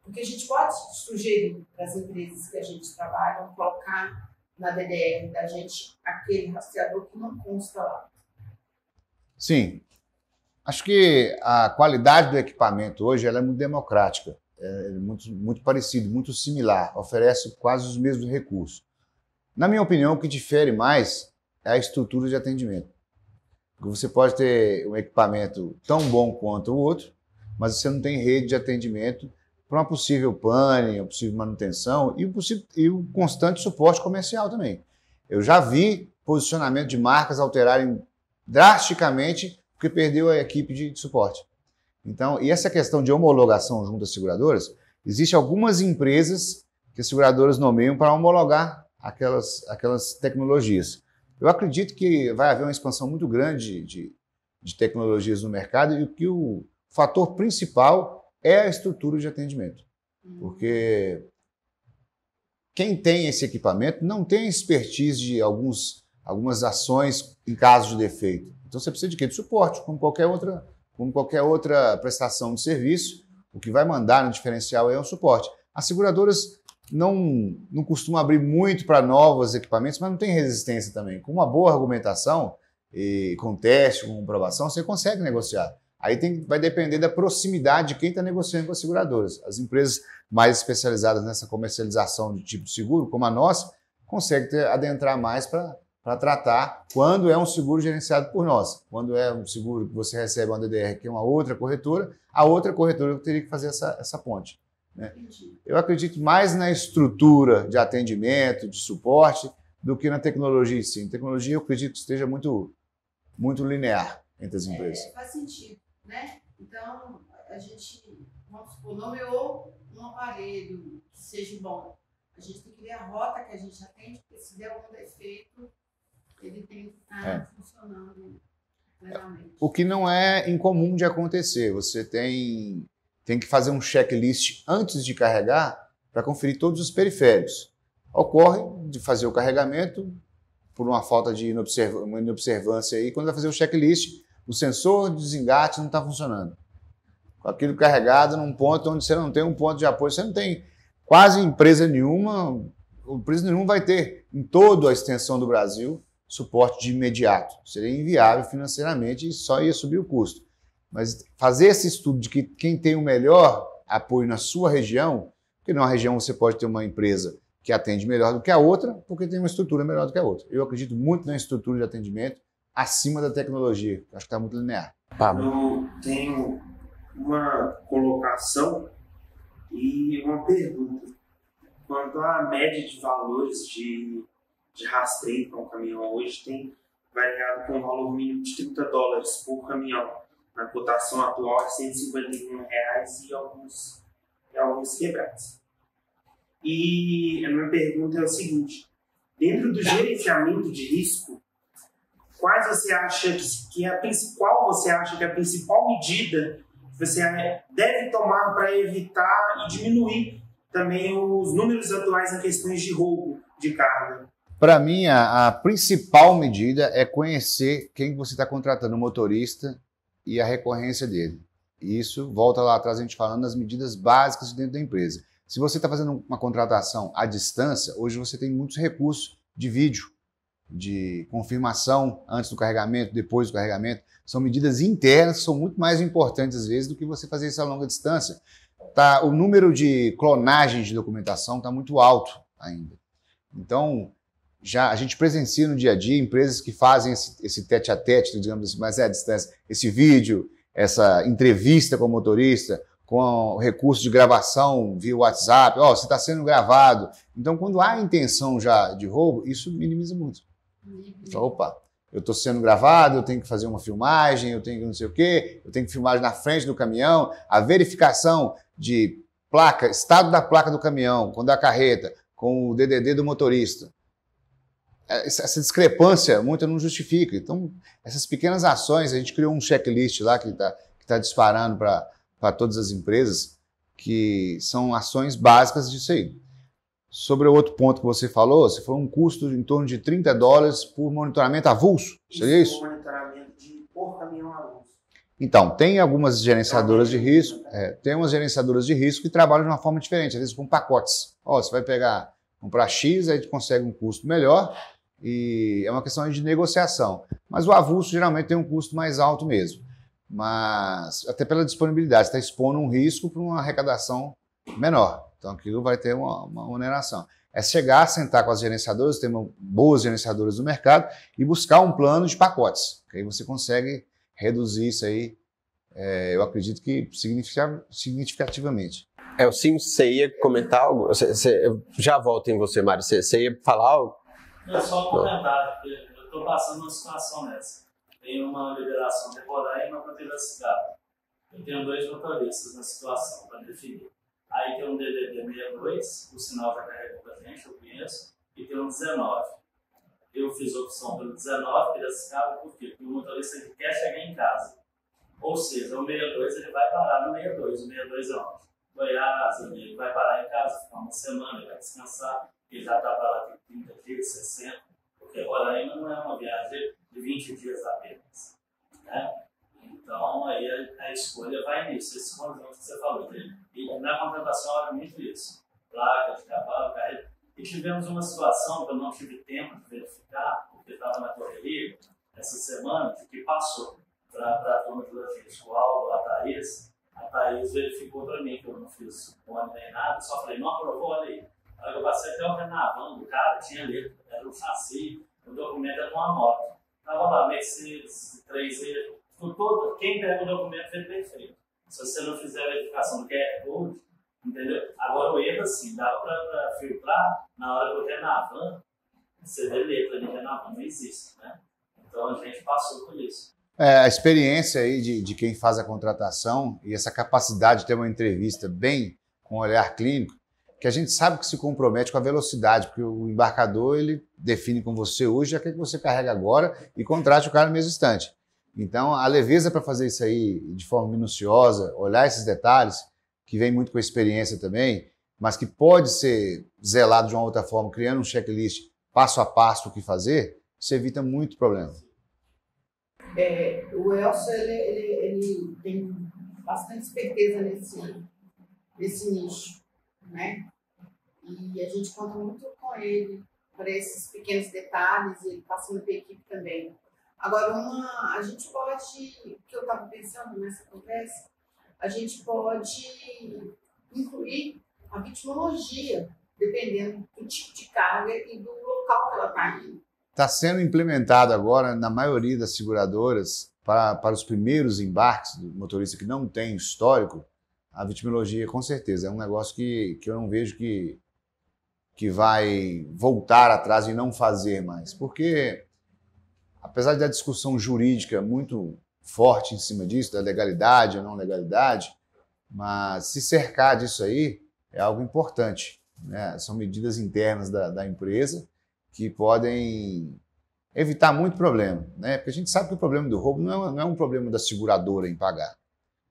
Porque a gente pode sugerir para as empresas que a gente trabalha colocar na DDR da gente aquele rastreador que não consta lá. Sim. Acho que a qualidade do equipamento hoje ela é muito democrática, é muito parecido, muito similar, oferece quase os mesmos recursos. Na minha opinião, o que difere mais é a estrutura de atendimento. Você pode ter um equipamento tão bom quanto o outro, mas você não tem rede de atendimento para uma possível pane, uma possível manutenção e o constante suporte comercial também. Eu já vi posicionamento de marcas alterarem drasticamente porque perdeu a equipe de suporte. Então, e essa questão de homologação junto às seguradoras, existem algumas empresas que as seguradoras nomeiam para homologar aquelas tecnologias. Eu acredito que vai haver uma expansão muito grande de tecnologias no mercado e que o fator principal é a estrutura de atendimento. Porque quem tem esse equipamento não tem expertise de algumas ações em caso de defeito. Então você precisa de quê? De suporte, como qualquer outra prestação de serviço. O que vai mandar no diferencial é o suporte. As seguradoras não costumam abrir muito para novos equipamentos, mas não tem resistência também. Com uma boa argumentação, e com teste, com comprovação, você consegue negociar. Aí vai depender da proximidade de quem está negociando com as seguradoras. As empresas mais especializadas nessa comercialização de tipo de seguro, como a nossa, conseguem adentrar mais para tratar quando é um seguro gerenciado por nós. Quando é um seguro que você recebe uma DDR, que é uma outra corretora, a outra corretora teria que fazer essa ponte. Né? Eu acredito mais na estrutura de atendimento, de suporte, do que na tecnologia em si. A tecnologia, eu acredito que esteja muito linear entre as empresas. Faz sentido. Né? Então, a gente, vamos supor, nomeou um aparelho que seja bom. A gente tem que ver a rota que a gente atende, porque se der algum defeito, ele tem que estar funcionando plenamente. O que não é incomum de acontecer. Você tem que fazer um checklist antes de carregar para conferir todos os periféricos. Ocorre de fazer o carregamento por uma falta de inobservância aí, quando vai fazer o checklist, o sensor de desengate não está funcionando. Com aquilo carregado num ponto onde você não tem um ponto de apoio, você não tem quase empresa nenhuma vai ter em toda a extensão do Brasil suporte de imediato. Seria inviável financeiramente e só ia subir o custo. Mas fazer esse estudo de que quem tem o melhor apoio na sua região, porque numa região você pode ter uma empresa que atende melhor do que a outra, porque tem uma estrutura melhor do que a outra. Eu acredito muito na estrutura de atendimento acima da tecnologia. Acho que está muito linear. Eu tenho uma colocação e uma pergunta. Quanto à média de valores de rastreio para um caminhão hoje, tem variado com um valor mínimo de $30 por caminhão. Na cotação atual é R$151 e alguns quebrados. E a minha pergunta é o seguinte: dentro do gerenciamento de risco, qual você acha que é a principal medida que você deve tomar para evitar e diminuir também os números atuais em questões de roubo de carga? Para mim, a principal medida é conhecer quem você está contratando, o motorista e a recorrência dele. E isso volta lá atrás a gente falando das medidas básicas dentro da empresa. Se você está fazendo uma contratação à distância, hoje você tem muitos recursos de vídeo, de confirmação antes do carregamento, depois do carregamento. São medidas internas que são muito mais importantes, às vezes, do que você fazer isso a longa distância. O número de clonagem de documentação está muito alto ainda. Então, a gente presencia no dia a dia empresas que fazem esse tete-a-tete, digamos assim, mas é à distância, esse vídeo, essa entrevista com o motorista, com o recurso de gravação via WhatsApp, você está sendo gravado. Então, quando há intenção já de roubo, isso minimiza muito. Então, opa, eu estou sendo gravado, eu tenho que fazer uma filmagem, eu tenho que não sei o quê, eu tenho que filmar na frente do caminhão, a verificação de placa, estado da placa do caminhão, com da carreta, com o DDD do motorista. Essa discrepância muito não justifica. Então, essas pequenas ações, a gente criou um checklist lá que tá disparando para todas as empresas, que são ações básicas disso aí. Sobre o outro ponto que você falou um custo em torno de $30 por monitoramento avulso. Seria isso? Monitoramento por caminhão avulso. Então, tem algumas gerenciadoras de risco, tem umas gerenciadoras de risco que trabalham de uma forma diferente, às vezes com pacotes. Você vai comprar X, aí a gente consegue um custo melhor e é uma questão de negociação. Mas o avulso geralmente tem um custo mais alto mesmo. Mas até pela disponibilidade, você está expondo um risco para uma arrecadação menor. Então aquilo vai ter uma oneração. É chegar, sentar com as gerenciadoras, ter boas gerenciadoras do mercado e buscar um plano de pacotes. Que aí você consegue reduzir isso aí, eu acredito que significativamente. Sim, você ia comentar algo? Eu já volto em você, Mário. Você ia falar algo? É só um comentário, porque eu estou passando uma situação nessa. Tem uma liberação de Roraima para Piracicaba. Eu tenho 2 motoristas na situação para definir. Aí tem um DDD 62, o sinal já carregou para a gente, eu conheço, e tem um 19. Eu fiz opção pelo 19, Piracicaba, por quê? Porque o motorista ele quer chegar em casa. Ou seja, o 62 ele vai parar no 62. O 62 é onde? Goiás, ele vai parar em casa, ficar uma semana, ele vai descansar, ele já está para lá tem 30 dias, 60, porque Roraima não é uma viagem de 20 dias apenas. Né? Então, aí a escolha vai nisso, esse conjunto que você falou. E na contratação era muito isso. Placa de cavalo, carreta. E tivemos uma situação que eu não tive tempo de verificar, porque estava na correria, essa semana, de que passou para a turma de logística, o Aldo, a Thaís. A Thaís verificou para mim que eu não fiz nome nem nada, só falei, não aprovou, olha aí. Aí eu passei até o Renavan do cara, tinha letra, era um chassi, o documento era uma moto. Estava lá, Mercedes, 3E, todo, quem pega o documento foi perfeito. Se você não fizer a verificação do QR Code, entendeu? Agora o erro, assim, dava para filtrar na hora do Renavan, você vê letra ali, Renavan não existe, né? Então a gente passou por isso. A experiência aí de quem faz a contratação e essa capacidade de ter uma entrevista bem com olhar clínico, que a gente sabe que se compromete com a velocidade, porque o embarcador ele define com você hoje, já quer que você carrega agora e contrate o cara no mesmo instante. Então, a leveza para fazer isso aí de forma minuciosa, olhar esses detalhes, que vem muito com a experiência também, mas que pode ser zelado de uma outra forma, criando um checklist passo a passo o que fazer, isso evita muito problema. O Elcio, ele tem bastante esperteza nesse nicho, né? E a gente conta muito com ele para esses pequenos detalhes, e ele passando para a equipe também. Agora, a gente pode, que eu estava pensando nessa conversa, a gente pode incluir a vitimologia, dependendo do tipo de carga e do local que ela está indo. Está sendo implementado agora na maioria das seguradoras para os primeiros embarques do motorista que não tem histórico, a vitimologia com certeza é um negócio que eu não vejo que vai voltar atrás e não fazer mais, porque apesar da discussão jurídica muito forte em cima disso, da legalidade ou não legalidade, mas se cercar disso aí é algo importante, né? São medidas internas da empresa que podem evitar muito problema, né? Porque a gente sabe que o problema do roubo não é um problema da seguradora em pagar.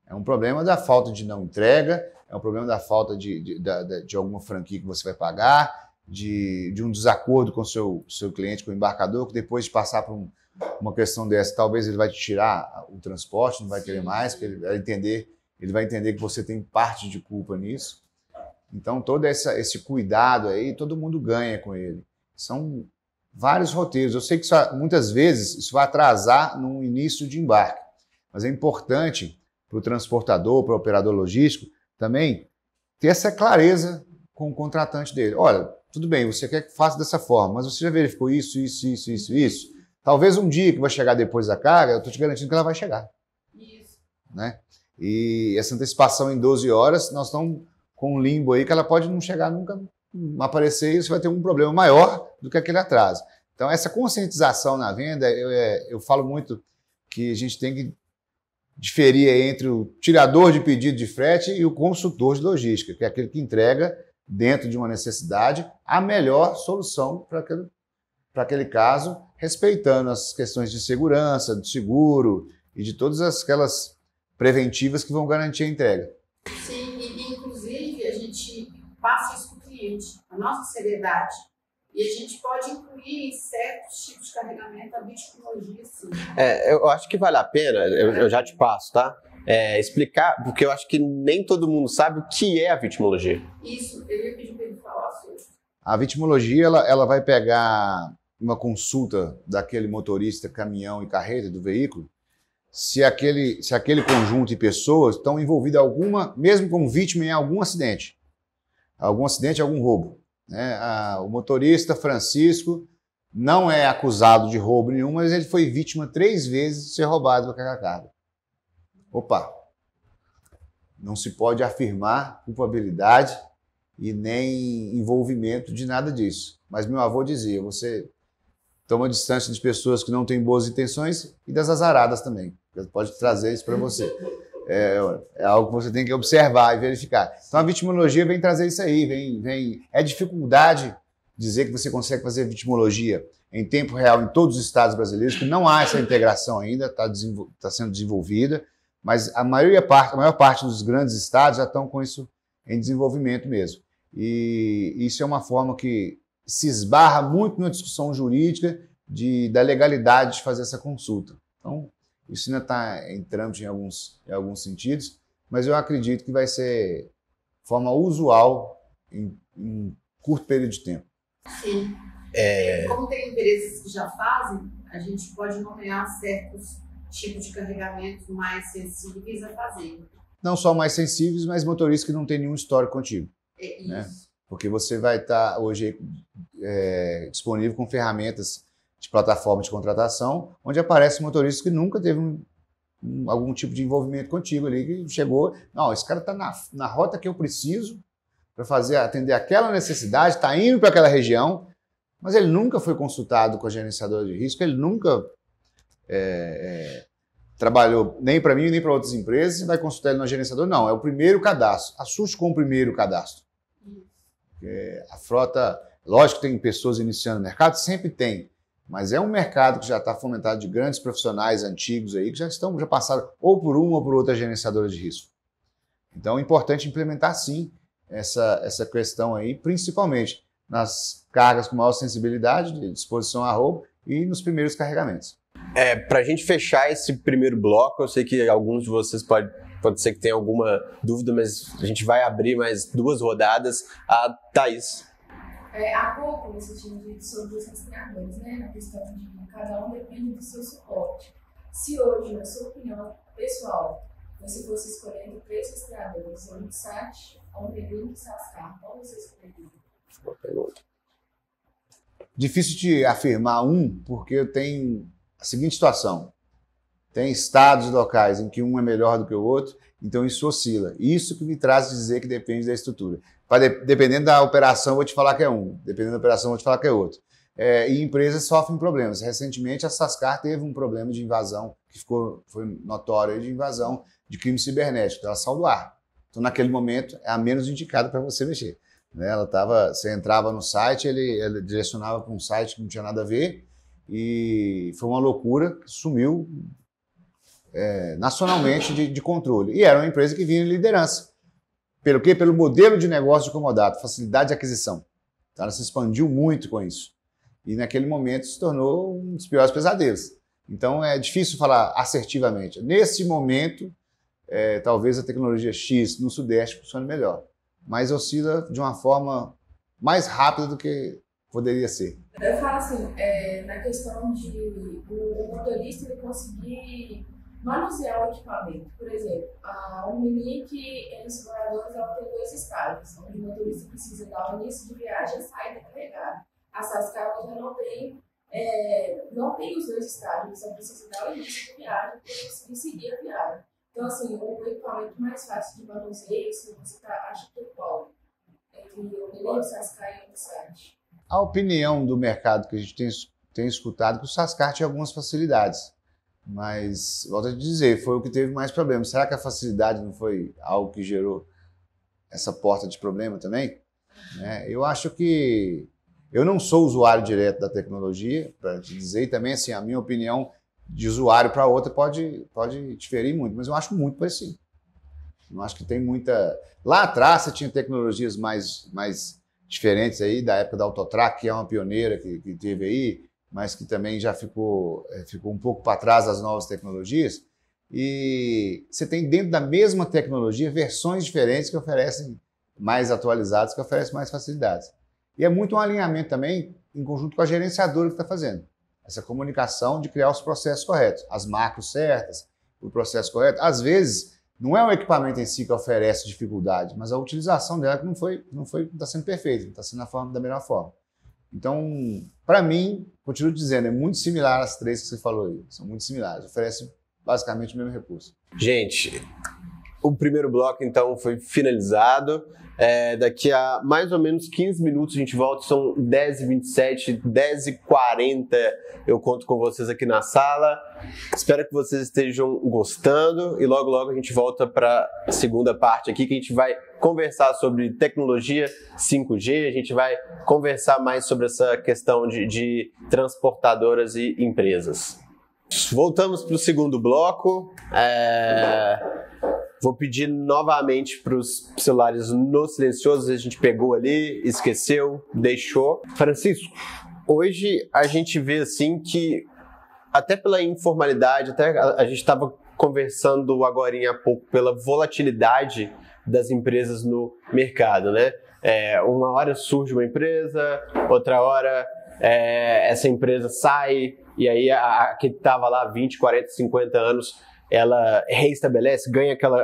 É um problema da falta de não entrega, é um problema da falta de alguma franquia que você vai pagar, de um desacordo com o seu cliente, com o embarcador, que depois de passar por uma questão dessa, talvez ele vai te tirar o transporte, não vai querer mais, porque ele vai entender que você tem parte de culpa nisso. Então, todo esse cuidado aí, todo mundo ganha com ele. São vários roteiros. Eu sei que muitas vezes isso vai atrasar no início de embarque, mas é importante para o transportador, para o operador logístico, também ter essa clareza com o contratante dele. Olha, tudo bem, você quer que faça dessa forma, mas você já verificou isso. Talvez um dia que vai chegar depois da carga, eu estou te garantindo que ela vai chegar. Isso. Né? E essa antecipação em 12 horas, nós estamos com um limbo aí que ela pode não chegar nunca, não aparecer, e você vai ter um problema maior do que aquele atraso. Então, essa conscientização na venda, eu falo muito que a gente tem que diferia entre o tirador de pedido de frete e o consultor de logística, que é aquele que entrega, dentro de uma necessidade, a melhor solução para aquele caso, respeitando as questões de segurança, de seguro e de todas aquelas preventivas que vão garantir a entrega. Sim, e inclusive a gente passa isso para o cliente, a nossa seriedade. E a gente pode incluir em certos tipos de carregamento a biotecnologia, sim. Eu acho que vale a pena, eu já te passo, tá? Explicar, porque eu acho que nem todo mundo sabe o que é a vitimologia. Isso, eu ia pedir para ele falar sobre. A vitimologia, ela vai pegar uma consulta daquele motorista, caminhão e carreta do veículo, se aquele conjunto de pessoas estão envolvidas mesmo como vítima em algum acidente, algum roubo. Né? O motorista Francisco não é acusado de roubo nenhum, mas ele foi vítima 3 vezes de ser roubado com aquela carga. Opa! Não se pode afirmar culpabilidade e nem envolvimento de nada disso. Mas meu avô dizia, você toma distância de pessoas que não têm boas intenções e das azaradas também. Pode trazer isso para você. É algo que você tem que observar e verificar. Então a vitimologia vem trazer isso aí. É dificuldade dizer que você consegue fazer vitimologia em tempo real em todos os estados brasileiros, que não há essa integração ainda, está sendo desenvolvida, mas a maior parte dos grandes estados já estão com isso em desenvolvimento mesmo. E isso é uma forma que se esbarra muito na discussão jurídica da legalidade de fazer essa consulta. Então, isso ainda está em trâmite em alguns sentidos, mas eu acredito que vai ser forma usual em curto período de tempo. Sim. Como tem empresas que já fazem, a gente pode nomear certos tipos de carregamentos mais sensíveis a fazer. Não só mais sensíveis, mas motoristas que não têm nenhum histórico contigo. É isso. Né? Porque você vai estar hoje disponível com ferramentas de plataforma de contratação, onde aparecem motoristas que nunca teve algum tipo de envolvimento contigo ali, que chegou, não, esse cara está na rota que eu preciso para atender aquela necessidade, está indo para aquela região, mas ele nunca foi consultado com a gerenciadora de risco, ele nunca trabalhou nem para mim nem para outras empresas, e vai consultar ele no gerenciador, não, é o primeiro cadastro, assuste com o primeiro cadastro. A frota, lógico que tem pessoas iniciando no mercado, sempre tem, mas é um mercado que já está fomentado de grandes profissionais antigos aí, que já passaram ou por uma ou por outra gerenciadora de risco. Então é importante implementar sim essa questão aí, principalmente nas cargas com maior sensibilidade, de disposição a roubo e nos primeiros carregamentos. Para a gente fechar esse primeiro bloco, eu sei que alguns de vocês pode ser que tenha alguma dúvida, mas a gente vai abrir mais 2 rodadas. A Thaís. Há pouco você tinha dito sobre os rastreadores, né? Na questão de cada um depende do seu suporte. Se hoje, na sua opinião pessoal, você fosse escolher entre 3 rastreadores, um SAT, um Delink e Sascar, qual você escolheria? Boa pergunta. Difícil de afirmar porque eu tenho a seguinte situação. Tem estados e locais em que um é melhor do que o outro, então isso oscila. Isso que me traz a dizer que depende da estrutura. Dependendo da operação, eu vou te falar que é um. Dependendo da operação, eu vou te falar que é outro. E empresas sofrem problemas. Recentemente, a Sascar teve um problema de invasão, que foi notório, de invasão de crime cibernético. Ela saiu do ar. Então, naquele momento, é a menos indicada para você mexer. Você entrava no site, ele direcionava para um site que não tinha nada a ver, e foi uma loucura, sumiu nacionalmente de controle. E era uma empresa que vinha em liderança. Pelo quê? Pelo modelo de negócio de Comodato, facilidade de aquisição. Então, ela se expandiu muito com isso. E naquele momento se tornou um dos piores pesadelos. Então é difícil falar assertivamente. Nesse momento, talvez a tecnologia X no Sudeste funcione melhor. Mas oscila de uma forma mais rápida do que poderia ser. Eu falo assim, na questão de o motorista ele conseguir manusear o equipamento. Por exemplo, um Delink, eles moradores, ela tem 2 estágios, onde o motorista precisa dar o início de viagem e a saída carregada. A Sascar já não tem os 2 estágios, só precisa dar o início de viagem para conseguir seguir a viagem. Então, assim, o equipamento mais fácil de manuseio, se você acha que é qual? Entre o Delink, o Sascar e o SAT. A opinião do mercado que a gente tem escutado é que o Sascar tinha algumas facilidades Mas, volto a te dizer, foi o que teve mais problemas. Será que a facilidade não foi algo que gerou essa porta de problema também? Eu acho que... Eu não sou usuário direto da tecnologia, para te dizer, e também, assim, a minha opinião de usuário para outra pode diferir muito, mas eu acho muito parecido. Não acho que tem muita... Lá atrás você tinha tecnologias mais diferentes aí, da época da Autotrac, que é uma pioneira que teve aí, mas que também já ficou um pouco para trás das novas tecnologias. E você tem dentro da mesma tecnologia versões diferentes que oferecem mais atualizadas, que oferecem mais facilidades. E é muito um alinhamento também em conjunto com a gerenciadora que está fazendo. Essa comunicação de criar os processos corretos, as macros certas, o processo correto. Às vezes, não é o equipamento em si que oferece dificuldade, mas a utilização dela que não está sendo perfeita, não está sendo da melhor forma. Então, para mim, continuo dizendo, é muito similar às três que você falou aí. São muito similares, oferecem basicamente o mesmo recurso. Gente, o primeiro bloco, então, foi finalizado. Daqui a mais ou menos 15 minutos a gente volta, são 10h27, 10h40 eu conto com vocês aqui na sala. Espero que vocês estejam gostando e logo logo a gente volta para a segunda parte aqui, que a gente vai conversar sobre tecnologia 5G, a gente vai conversar mais sobre essa questão de transportadoras e empresas. Voltamos para o segundo bloco. Vou pedir novamente para os celulares no silencioso, a gente pegou ali, esqueceu, deixou. Francisco, hoje a gente vê assim que, até pela informalidade, até a gente estava conversando agorinha há pouco, pela volatilidade das empresas no mercado, né? Uma hora surge uma empresa, outra hora essa empresa sai, e aí a que estava lá 20, 40, 50 anos, ela reestabelece, ganha aquela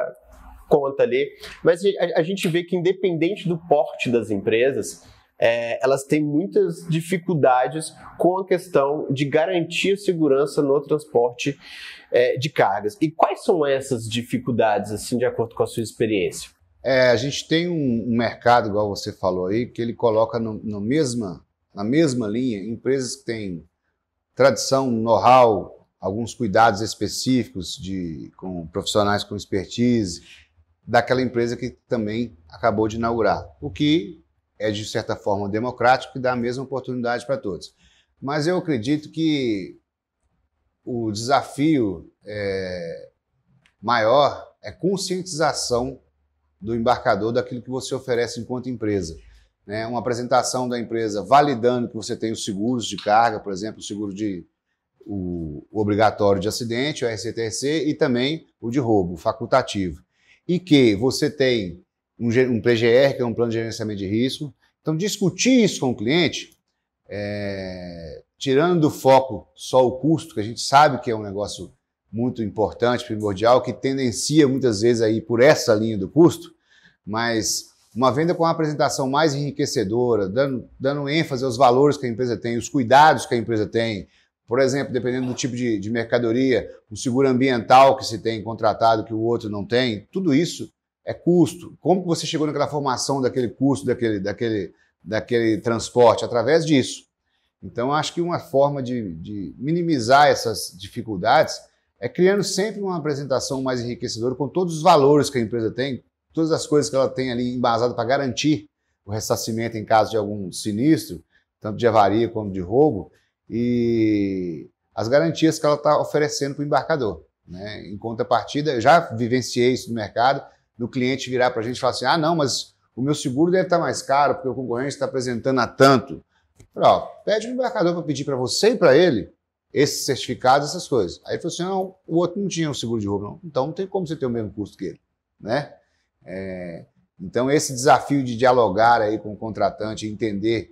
conta ali. Mas a gente vê que, independente do porte das empresas, elas têm muitas dificuldades com a questão de garantir a segurança no transporte de cargas. E quais são essas dificuldades, assim, de acordo com a sua experiência? A gente tem um mercado, igual você falou aí, que ele coloca na mesma linha empresas que têm tradição, know-how, alguns cuidados específicos com profissionais com expertise daquela empresa que também acabou de inaugurar, o que é, de certa forma, democrático e dá a mesma oportunidade para todos. Mas eu acredito que o desafio maior é conscientização do embarcador daquilo que você oferece enquanto empresa. Uma apresentação da empresa validando que você tem os seguros de carga, por exemplo, o seguro o obrigatório de acidente, o RCTC, e também o de roubo, o facultativo. E que você tem um PGR, que é um plano de gerenciamento de risco. Então, discutir isso com o cliente, tirando do foco só o custo, que a gente sabe que é um negócio muito importante, primordial, que tendencia muitas vezes a ir por essa linha do custo, mas uma venda com uma apresentação mais enriquecedora, dando ênfase aos valores que a empresa tem, os cuidados que a empresa tem. Por exemplo, dependendo do tipo de mercadoria, o seguro ambiental que se tem contratado que o outro não tem, tudo isso é custo. Como que você chegou naquela formação daquele custo, daquele transporte? Através disso. Então, acho que uma forma de minimizar essas dificuldades é criando sempre uma apresentação mais enriquecedora com todos os valores que a empresa tem, todas as coisas que ela tem ali embasado para garantir o ressarcimento em caso de algum sinistro, tanto de avaria como de roubo, e as garantias que ela está oferecendo para o embarcador. Em contrapartida, eu já vivenciei isso no mercado, do cliente virar para a gente e falar assim, não, mas o meu seguro deve estar mais caro porque o concorrente está apresentando a tanto. Pede o embarcador para pedir para você e para ele esses certificados, essas coisas. Aí ele falou assim, não, o outro não tinha um seguro de roubo, não. Então não tem como você ter o mesmo custo que ele. Então esse desafio de dialogar aí com o contratante e entender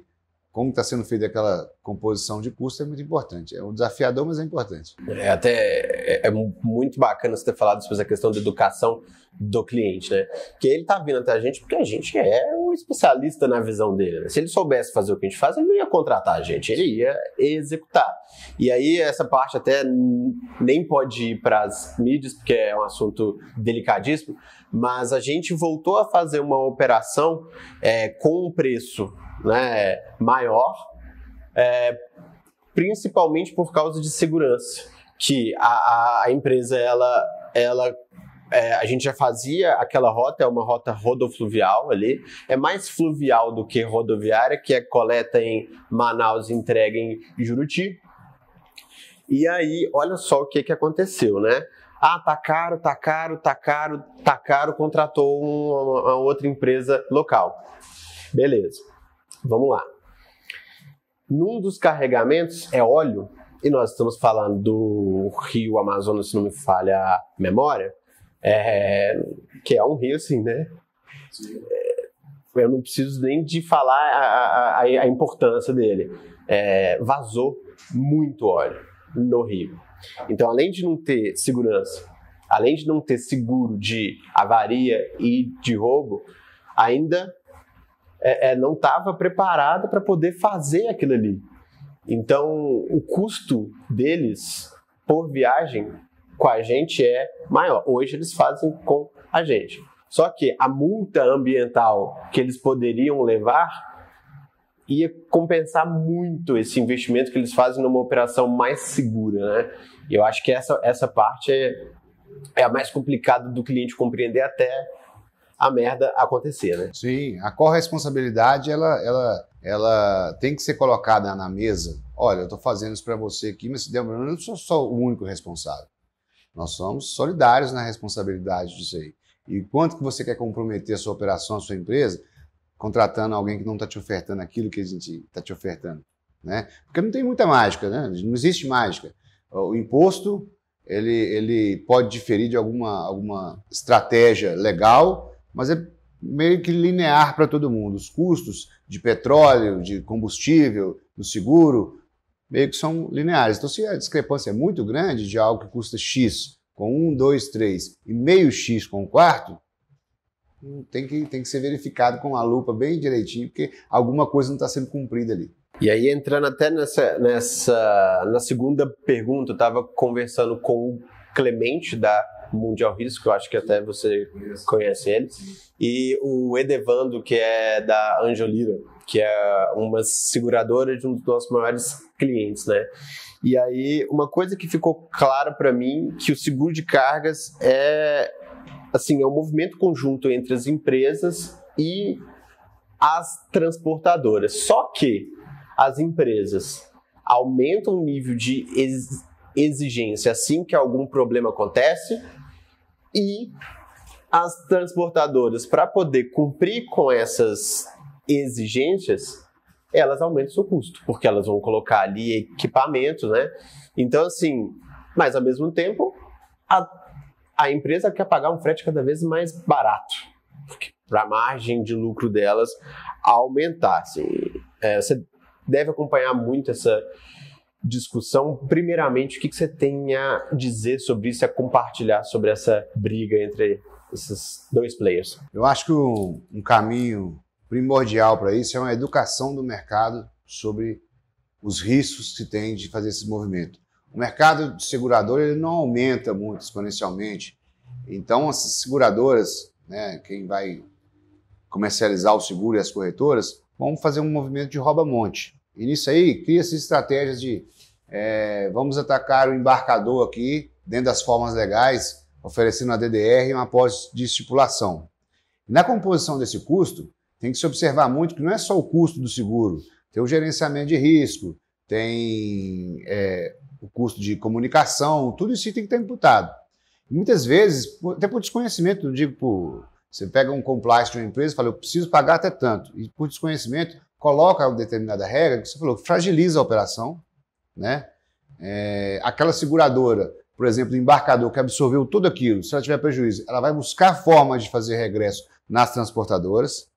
como está sendo feita aquela composição de custo é muito importante. É um desafiador, mas é importante. É muito bacana você ter falado sobre essa questão da educação do cliente, né? Porque ele está vindo até a gente porque a gente é um especialista na visão dele, né? Se ele soubesse fazer o que a gente faz, ele não ia contratar a gente, ele ia executar. E aí essa parte até nem pode ir para as mídias, porque é um assunto delicadíssimo, mas a gente voltou a fazer uma operação com um preço, né, maior, principalmente por causa de segurança. que a empresa, a gente já fazia aquela rota, é uma rota rodofluvial ali, é mais fluvial do que rodoviária, que é coleta em Manaus e entrega em Juruti. E aí, olha só o que aconteceu, né? Ah, tá caro, contratou uma outra empresa local. Beleza, vamos lá. Num dos carregamentos é óleo, e nós estamos falando do rio Amazonas, se não me falha a memória, que é um rio assim, né? Eu não preciso nem de falar a importância dele. Vazou muito óleo no rio. Então, além de não ter segurança, além de não ter seguro de avaria e de roubo, ainda não estava preparada para poder fazer aquilo ali. Então, o custo deles por viagem com a gente é maior. Hoje eles fazem com a gente. Só que a multa ambiental que eles poderiam levar ia compensar muito esse investimento que eles fazem numa operação mais segura, né? E eu acho que essa parte é a mais complicada do cliente compreender até a merda acontecer, né? Sim, a corresponsabilidade, ela tem que ser colocada na mesa. Olha, eu estou fazendo isso para você aqui, mas eu não sou só o único responsável. Nós somos solidários na responsabilidade disso aí. E quanto que você quer comprometer a sua operação, a sua empresa, contratando alguém que não está te ofertando aquilo que a gente está te ofertando, né? Porque não tem muita mágica, né? Não existe mágica. O imposto, ele pode diferir de alguma estratégia legal, mas é meio que linear para todo mundo. Os custos de petróleo, de combustível, do seguro, meio que são lineares. Então, se a discrepância é muito grande de algo que custa X com 1, 2, 3 e meio X com um quarto, tem que ser verificado com a lupa bem direitinho, porque alguma coisa não está sendo cumprida ali. E aí, entrando até na segunda pergunta, eu estava conversando com o Clemente da Mundial Risco, eu acho que até você conhece ele, e o Edevando, que é da Angelira, que é uma seguradora de um dos nossos maiores clientes, né? E aí, uma coisa que ficou clara para mim, que o seguro de cargas é um movimento conjunto entre as empresas e as transportadoras. Só que as empresas aumentam o nível de exigência assim que algum problema acontece, e as transportadoras, para poder cumprir com essas exigências, elas aumentam o seu custo, porque elas vão colocar ali equipamento, né? Então, mas ao mesmo tempo, a empresa quer pagar um frete cada vez mais barato, para a margem de lucro delas aumentar. Você deve acompanhar muito essa discussão. Primeiramente, o que você tem a dizer sobre isso, a compartilhar sobre essa briga entre esses dois players? Eu acho que um caminho primordial para isso é uma educação do mercado sobre os riscos que se tem de fazer esse movimento. O mercado de seguradora ele não aumenta muito exponencialmente, então as seguradoras, né, quem vai comercializar o seguro e as corretoras, vão fazer um movimento de rouba-monte. E nisso aí cria-se estratégias de vamos atacar o embarcador aqui, dentro das formas legais, oferecendo a DDR e uma apólice de estipulação. Na composição desse custo, tem que se observar muito que não é só o custo do seguro, tem o gerenciamento de risco, tem o custo de comunicação, tudo isso tem que estar imputado. E muitas vezes, até por desconhecimento, não digo você pega um compliance de uma empresa e fala, eu preciso pagar até tanto, e por desconhecimento, coloca uma determinada regra que você falou, fragiliza a operação, né? Aquela seguradora, por exemplo, o embarcador que absorveu tudo aquilo, se ela tiver prejuízo, ela vai buscar formas de fazer regresso nas transportadoras.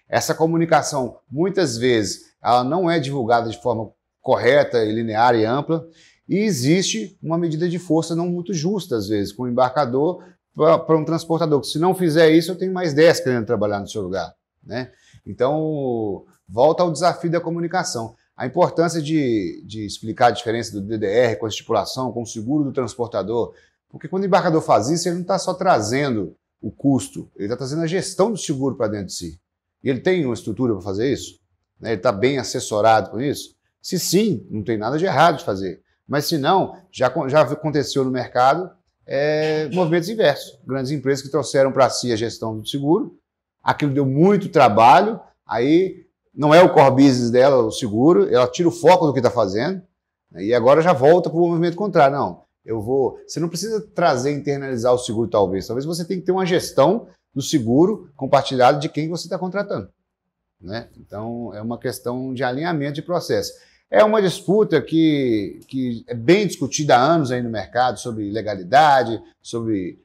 Essa comunicação, muitas vezes, ela não é divulgada de forma correta, e linear e ampla, e existe uma medida de força não muito justa, às vezes, com o embarcador para um transportador, que se não fizer isso, eu tenho mais 10 querendo trabalhar no seu lugar, né? Então, volta ao desafio da comunicação. A importância de explicar a diferença do DDR com a estipulação, com o seguro do transportador, porque quando o embarcador faz isso, ele não está só trazendo o custo, ele está trazendo a gestão do seguro para dentro de si. E ele tem uma estrutura para fazer isso? Né? Ele está bem assessorado com isso? Se sim, não tem nada de errado de fazer. Mas se não, já aconteceu no mercado movimentos inversos. Grandes empresas que trouxeram para si a gestão do seguro, aquilo deu muito trabalho, aí não é o core business dela, o seguro, ela tira o foco do que está fazendo, e agora já volta para o movimento contrário. Não, você não precisa internalizar o seguro talvez você tenha que ter uma gestão do seguro compartilhado de quem você está contratando, né? Então é uma questão de alinhamento de processo. É uma disputa que é bem discutida há anos aí no mercado sobre legalidade, sobre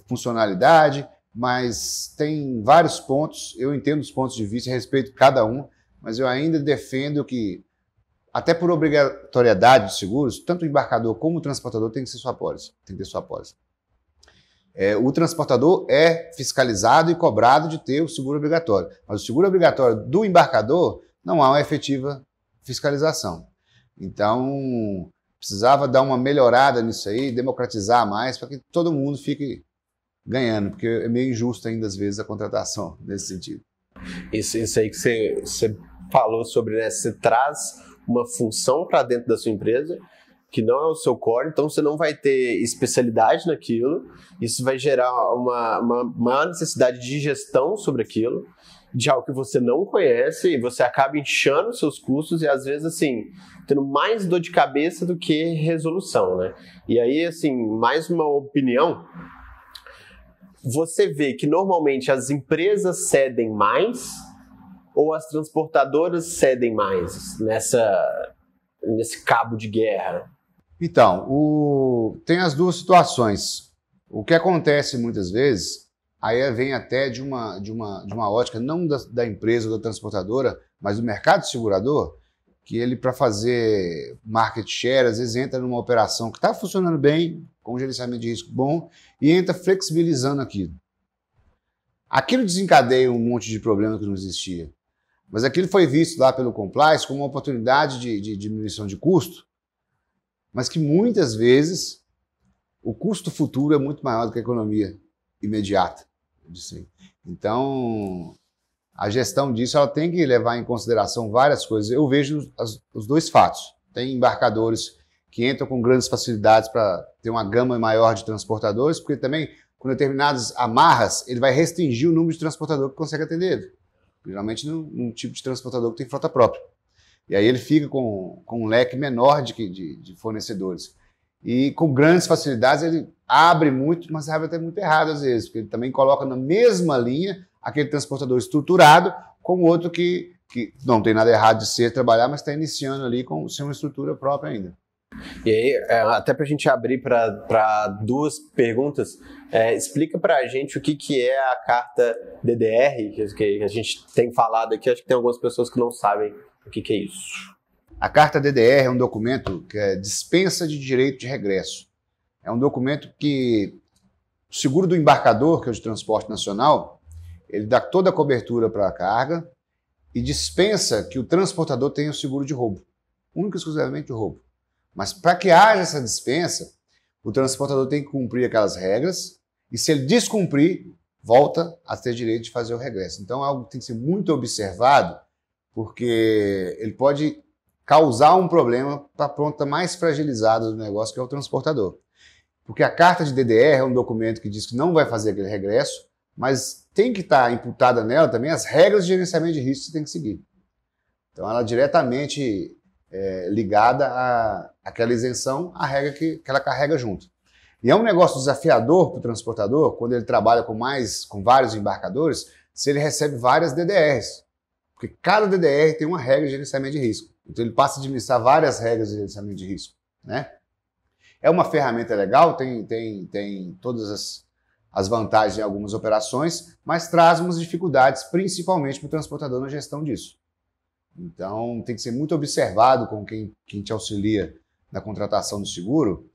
funcionalidade, mas tem vários pontos, eu entendo os pontos de vista, respeito cada um, mas eu ainda defendo que, até por obrigatoriedade de seguros, tanto o embarcador como o transportador tem que ter sua apólice. O transportador é fiscalizado e cobrado de ter o seguro obrigatório, mas o seguro obrigatório do embarcador não há uma efetiva fiscalização. Então, precisava dar uma melhorada nisso aí, democratizar mais, para que todo mundo fique ganhando, porque é meio injusto ainda, às vezes, a contratação nesse sentido. Isso aí que você falou sobre, né? Você traz uma função para dentro da sua empresa, que não é o seu core, então você não vai ter especialidade naquilo, isso vai gerar uma maior necessidade de gestão sobre aquilo, de algo que você não conhece, e você acaba inchando os seus custos e, às vezes, assim, tendo mais dor de cabeça do que resolução, né? E aí, assim, mais uma opinião, você vê que normalmente as empresas cedem mais ou as transportadoras cedem mais nesse cabo de guerra? Então, tem as duas situações. O que acontece muitas vezes, aí vem até de uma ótica não da empresa ou da transportadora, mas do mercado segurador, que ele, para fazer market share, às vezes entra numa operação que está funcionando bem, com um gerenciamento de risco bom, e entra flexibilizando aquilo. Aquilo desencadeia um monte de problema que não existia. Mas aquilo foi visto lá pelo compliance como uma oportunidade de diminuição de custo, mas que muitas vezes o custo futuro é muito maior do que a economia imediata. Então, a gestão disso ela tem que levar em consideração várias coisas. Eu vejo os dois fatos. Tem embarcadores que entram com grandes facilidades para ter uma gama maior de transportadores, porque também, com determinadas amarras, ele vai restringir o número de transportador que consegue atender. Geralmente num tipo de transportador que tem frota própria. E aí ele fica com um leque menor de fornecedores. E com grandes facilidades ele abre muito, mas abre até muito errado às vezes, porque ele também coloca na mesma linha aquele transportador estruturado com outro que não tem nada errado de trabalhar, mas está iniciando ali sem uma estrutura própria ainda. E aí, até para a gente abrir para duas perguntas, explica para a gente o que é a carta DDR, que a gente tem falado aqui, acho que tem algumas pessoas que não sabem o que é isso. A carta DDR é um documento que é dispensa de direito de regresso. É um documento que o seguro do embarcador, que é o de transporte nacional, ele dá toda a cobertura para a carga e dispensa que o transportador tenha o seguro de roubo, único e exclusivamente o roubo. Mas para que haja essa dispensa, o transportador tem que cumprir aquelas regras e, se ele descumprir, volta a ter direito de fazer o regresso. Então é algo que tem que ser muito observado, porque ele pode causar um problema para a ponta mais fragilizada do negócio, que é o transportador. Porque a carta de DDR é um documento que diz que não vai fazer aquele regresso, mas tem que estar imputada nela também as regras de gerenciamento de risco que você tem que seguir. Então ela é diretamente ligada àquela isenção, à regra que ela carrega junto. E é um negócio desafiador para o transportador, quando ele trabalha com vários embarcadores, se ele recebe várias DDRs. Porque cada DDR tem uma regra de gerenciamento de risco. Então ele passa a administrar várias regras de gerenciamento de risco, né? É uma ferramenta legal, tem todas as vantagens em algumas operações, mas traz umas dificuldades, principalmente para o transportador na gestão disso. Então tem que ser muito observado com quem te auxilia na contratação do seguro,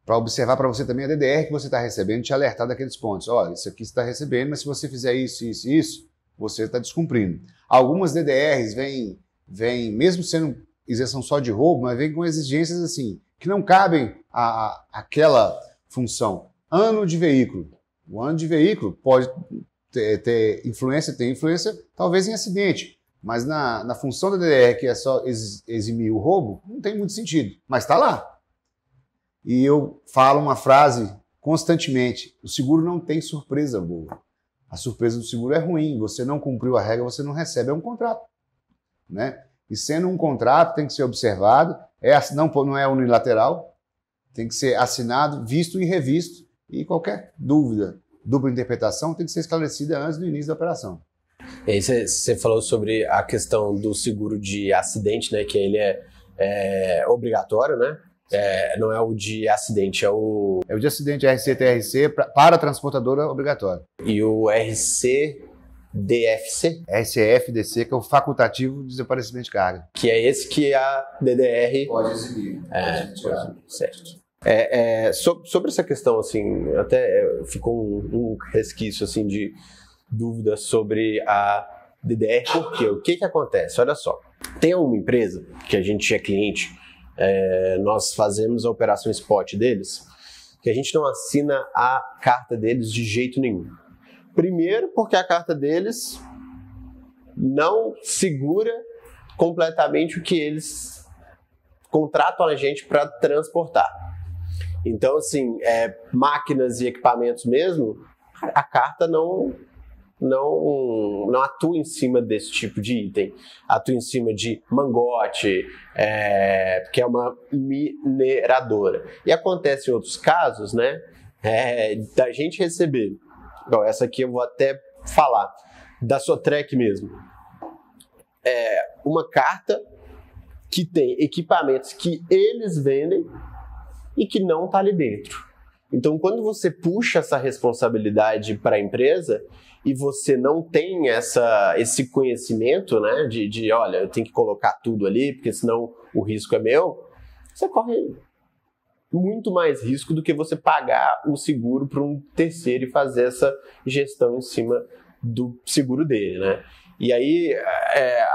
para observar para você também a DDR que você está recebendo e te alertar daqueles pontos. Olha, isso aqui você está recebendo, mas se você fizer isso, isso e isso, você está descumprindo. Algumas DDRs vêm, mesmo sendo isenção só de roubo, mas vêm com exigências assim, que não cabem àquela função. Ano de veículo. O ano de veículo pode ter influência, talvez em acidente, mas na função da DDR, que é só eximir o roubo, não tem muito sentido, mas está lá. E eu falo uma frase constantemente: o seguro não tem surpresa boa. A surpresa do seguro é ruim. Você não cumpriu a regra, você não recebe. É um contrato, né? E sendo um contrato, tem que ser observado. Não é unilateral. Tem que ser assinado, visto e revisto. E qualquer dúvida, dupla interpretação, tem que ser esclarecida antes do início da operação. E aí você falou sobre a questão do seguro de acidente, né? Que ele é obrigatório, né? Não é o de acidente, é o de acidente RC-TRC para a transportadora obrigatório. E o RC-DFC? RCF-DC, que é o facultativo de desaparecimento de carga. Que é esse que a DDR pode exibir. Certo. Sobre essa questão, assim, até ficou um resquício assim, de dúvida sobre a DDR, porque o que acontece? Olha só, tem uma empresa que a gente é cliente, nós fazemos a operação spot deles, que a gente não assina a carta deles de jeito nenhum. Primeiro, porque a carta deles não segura completamente o que eles contratam a gente para transportar. Então, assim, máquinas e equipamentos mesmo, a carta não atua em cima desse tipo de item. Atua em cima de mangote, que é uma mineradora. E acontece em outros casos, né, da gente receber, igual essa aqui eu vou até falar, da Sotrec mesmo. Uma carta que tem equipamentos que eles vendem e que não está ali dentro. Então, quando você puxa essa responsabilidade para a empresa e você não tem esse conhecimento, né, de olha, eu tenho que colocar tudo ali, porque senão o risco é meu, você corre muito mais risco do que você pagar o seguro para um terceiro e fazer essa gestão em cima do seguro dele, né? E aí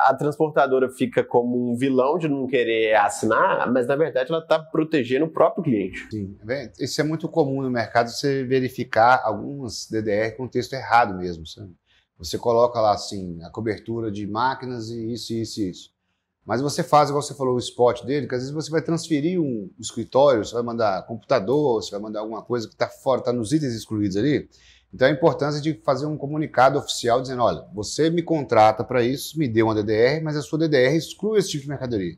a transportadora fica como um vilão de não querer assinar, mas na verdade ela está protegendo o próprio cliente. Sim, isso é muito comum no mercado, você verificar algumas DDR com texto errado mesmo. Sabe? Você coloca lá assim, a cobertura de máquinas e isso. Mas você faz, igual você falou, o spot dele, que às vezes você vai transferir um escritório, você vai mandar computador, você vai mandar alguma coisa que está fora, está nos itens excluídos ali. Então a importância de fazer um comunicado oficial dizendo, olha, você me contrata para isso, me deu uma DDR, mas a sua DDR exclui esse tipo de mercadoria.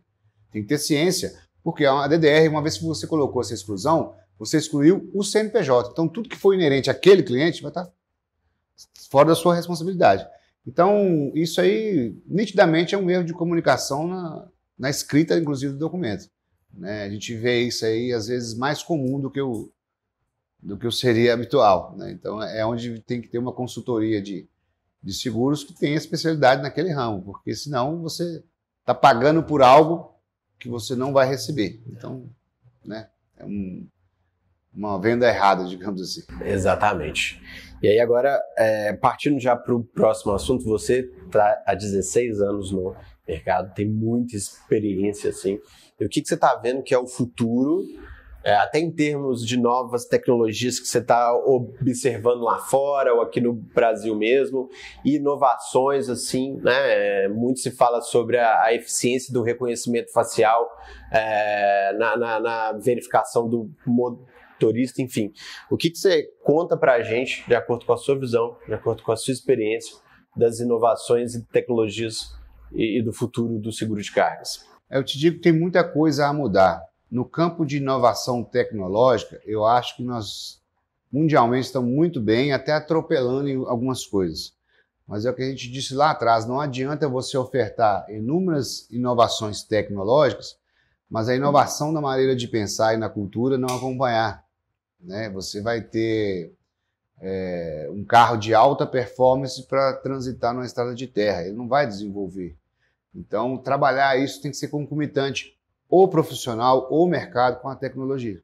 Tem que ter ciência, porque a DDR, uma vez que você colocou essa exclusão, você excluiu o CNPJ. Então tudo que for inerente àquele cliente vai estar fora da sua responsabilidade. Então isso aí, nitidamente, é um erro de comunicação na escrita, inclusive, do documento. Né? A gente vê isso aí, às vezes, mais comum do que o seria habitual. Né? Então, é onde tem que ter uma consultoria de seguros que tenha especialidade naquele ramo, porque senão você está pagando por algo que você não vai receber. Então, né, é uma venda errada, digamos assim. Exatamente. E aí agora, partindo já para o próximo assunto, você está há 16 anos no mercado, tem muita experiência, assim. E o que você está vendo que é o futuro, até em termos de novas tecnologias que você está observando lá fora ou aqui no Brasil mesmo, e inovações, assim, né? Muito se fala sobre a eficiência do reconhecimento facial na verificação do motorista, enfim. O que você conta para a gente, de acordo com a sua visão, de acordo com a sua experiência, das inovações e tecnologias e do futuro do seguro de cargas? Eu te digo que tem muita coisa a mudar. No campo de inovação tecnológica, eu acho que nós, mundialmente, estamos muito bem, até atropelando em algumas coisas. Mas é o que a gente disse lá atrás, não adianta você ofertar inúmeras inovações tecnológicas, mas a inovação na maneira de pensar e na cultura não acompanhar. Né? Você vai ter um carro de alta performance para transitar numa estrada de terra, ele não vai desenvolver. Então, trabalhar isso tem que ser concomitante, ou profissional ou mercado com a tecnologia.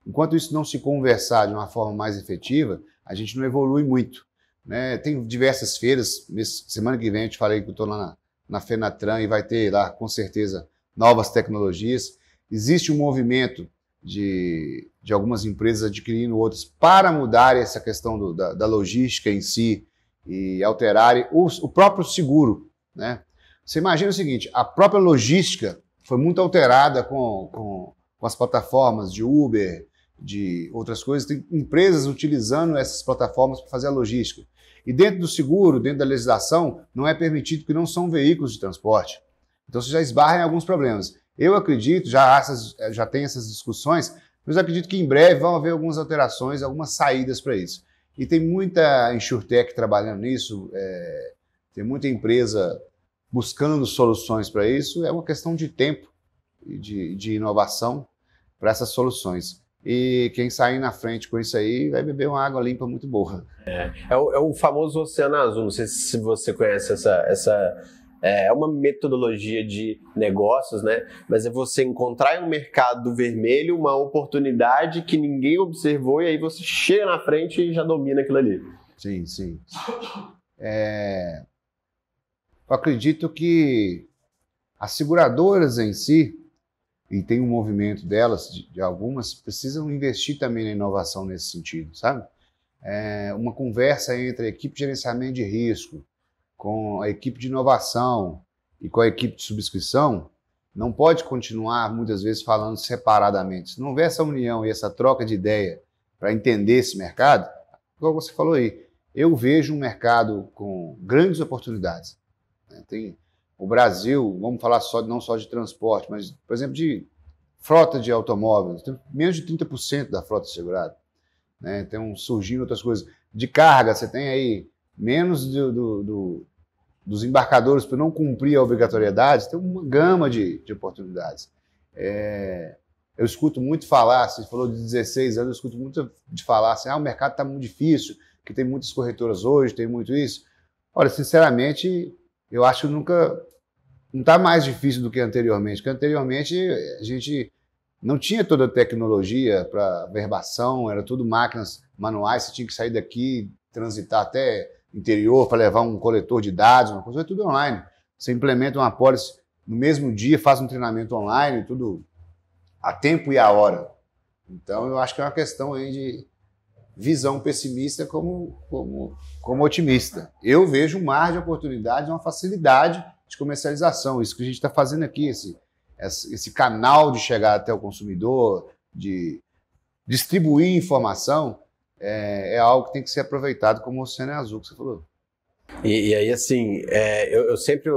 Enquanto isso não se conversar de uma forma mais efetiva, a gente não evolui muito. Né? Tem diversas feiras, semana que vem eu te falei que eu estou lá na Fenatran e vai ter lá, com certeza, novas tecnologias. Existe um movimento de algumas empresas adquirindo outras para mudar essa questão da logística em si e alterarem o próprio seguro. Né? Você imagina o seguinte, a própria logística foi muito alterada com as plataformas de Uber, de outras coisas, tem empresas utilizando essas plataformas para fazer a logística. E dentro do seguro, dentro da legislação, não é permitido que não são veículos de transporte. Então você já esbarra em alguns problemas. Eu acredito, já tem essas discussões, mas eu acredito que em breve vão haver algumas alterações, algumas saídas para isso. E tem muita insurtech trabalhando nisso, tem muita empresa buscando soluções para isso. É uma questão de tempo e de inovação para essas soluções. E quem sair na frente com isso aí vai beber uma água limpa muito boa. É o famoso Oceano Azul. Não sei se você conhece essa é uma metodologia de negócios, né? Mas é você encontrar em um mercado vermelho uma oportunidade que ninguém observou e aí você chega na frente e já domina aquilo ali. Sim, sim. Eu acredito que as seguradoras em si, e tem um movimento delas, de algumas, precisam investir também na inovação nesse sentido, sabe? Uma conversa entre a equipe de gerenciamento de risco, com a equipe de inovação e com a equipe de subscrição, não pode continuar, muitas vezes, falando separadamente. Se não houver essa união e essa troca de ideia para entender esse mercado, igual você falou aí, eu vejo um mercado com grandes oportunidades. Tem o Brasil, vamos falar não só de transporte, mas, por exemplo, de frota de automóveis, tem menos de 30% da frota segurada. Né? Tem surgindo outras coisas. De carga, você tem aí menos dos embarcadores por não cumprir a obrigatoriedade, tem uma gama de oportunidades. Eu escuto muito falar, você falou de 16 anos, eu escuto muito de falar assim, o mercado está muito difícil, que tem muitas corretoras hoje, tem muito isso. Olha, sinceramente, eu acho que não está mais difícil do que anteriormente, porque anteriormente a gente não tinha toda a tecnologia para verbação, era tudo máquinas manuais, você tinha que sair daqui, transitar até interior para levar um coletor de dados, uma coisa, é tudo online. Você implementa uma apólice no mesmo dia, faz um treinamento online, tudo a tempo e a hora. Então, eu acho que é uma questão aí de visão pessimista como otimista. Eu vejo um mar de oportunidades, uma facilidade de comercialização. Isso que a gente está fazendo aqui, esse canal de chegar até o consumidor, de distribuir informação, é algo que tem que ser aproveitado como o Oceano Azul que você falou. E aí, assim, eu sempre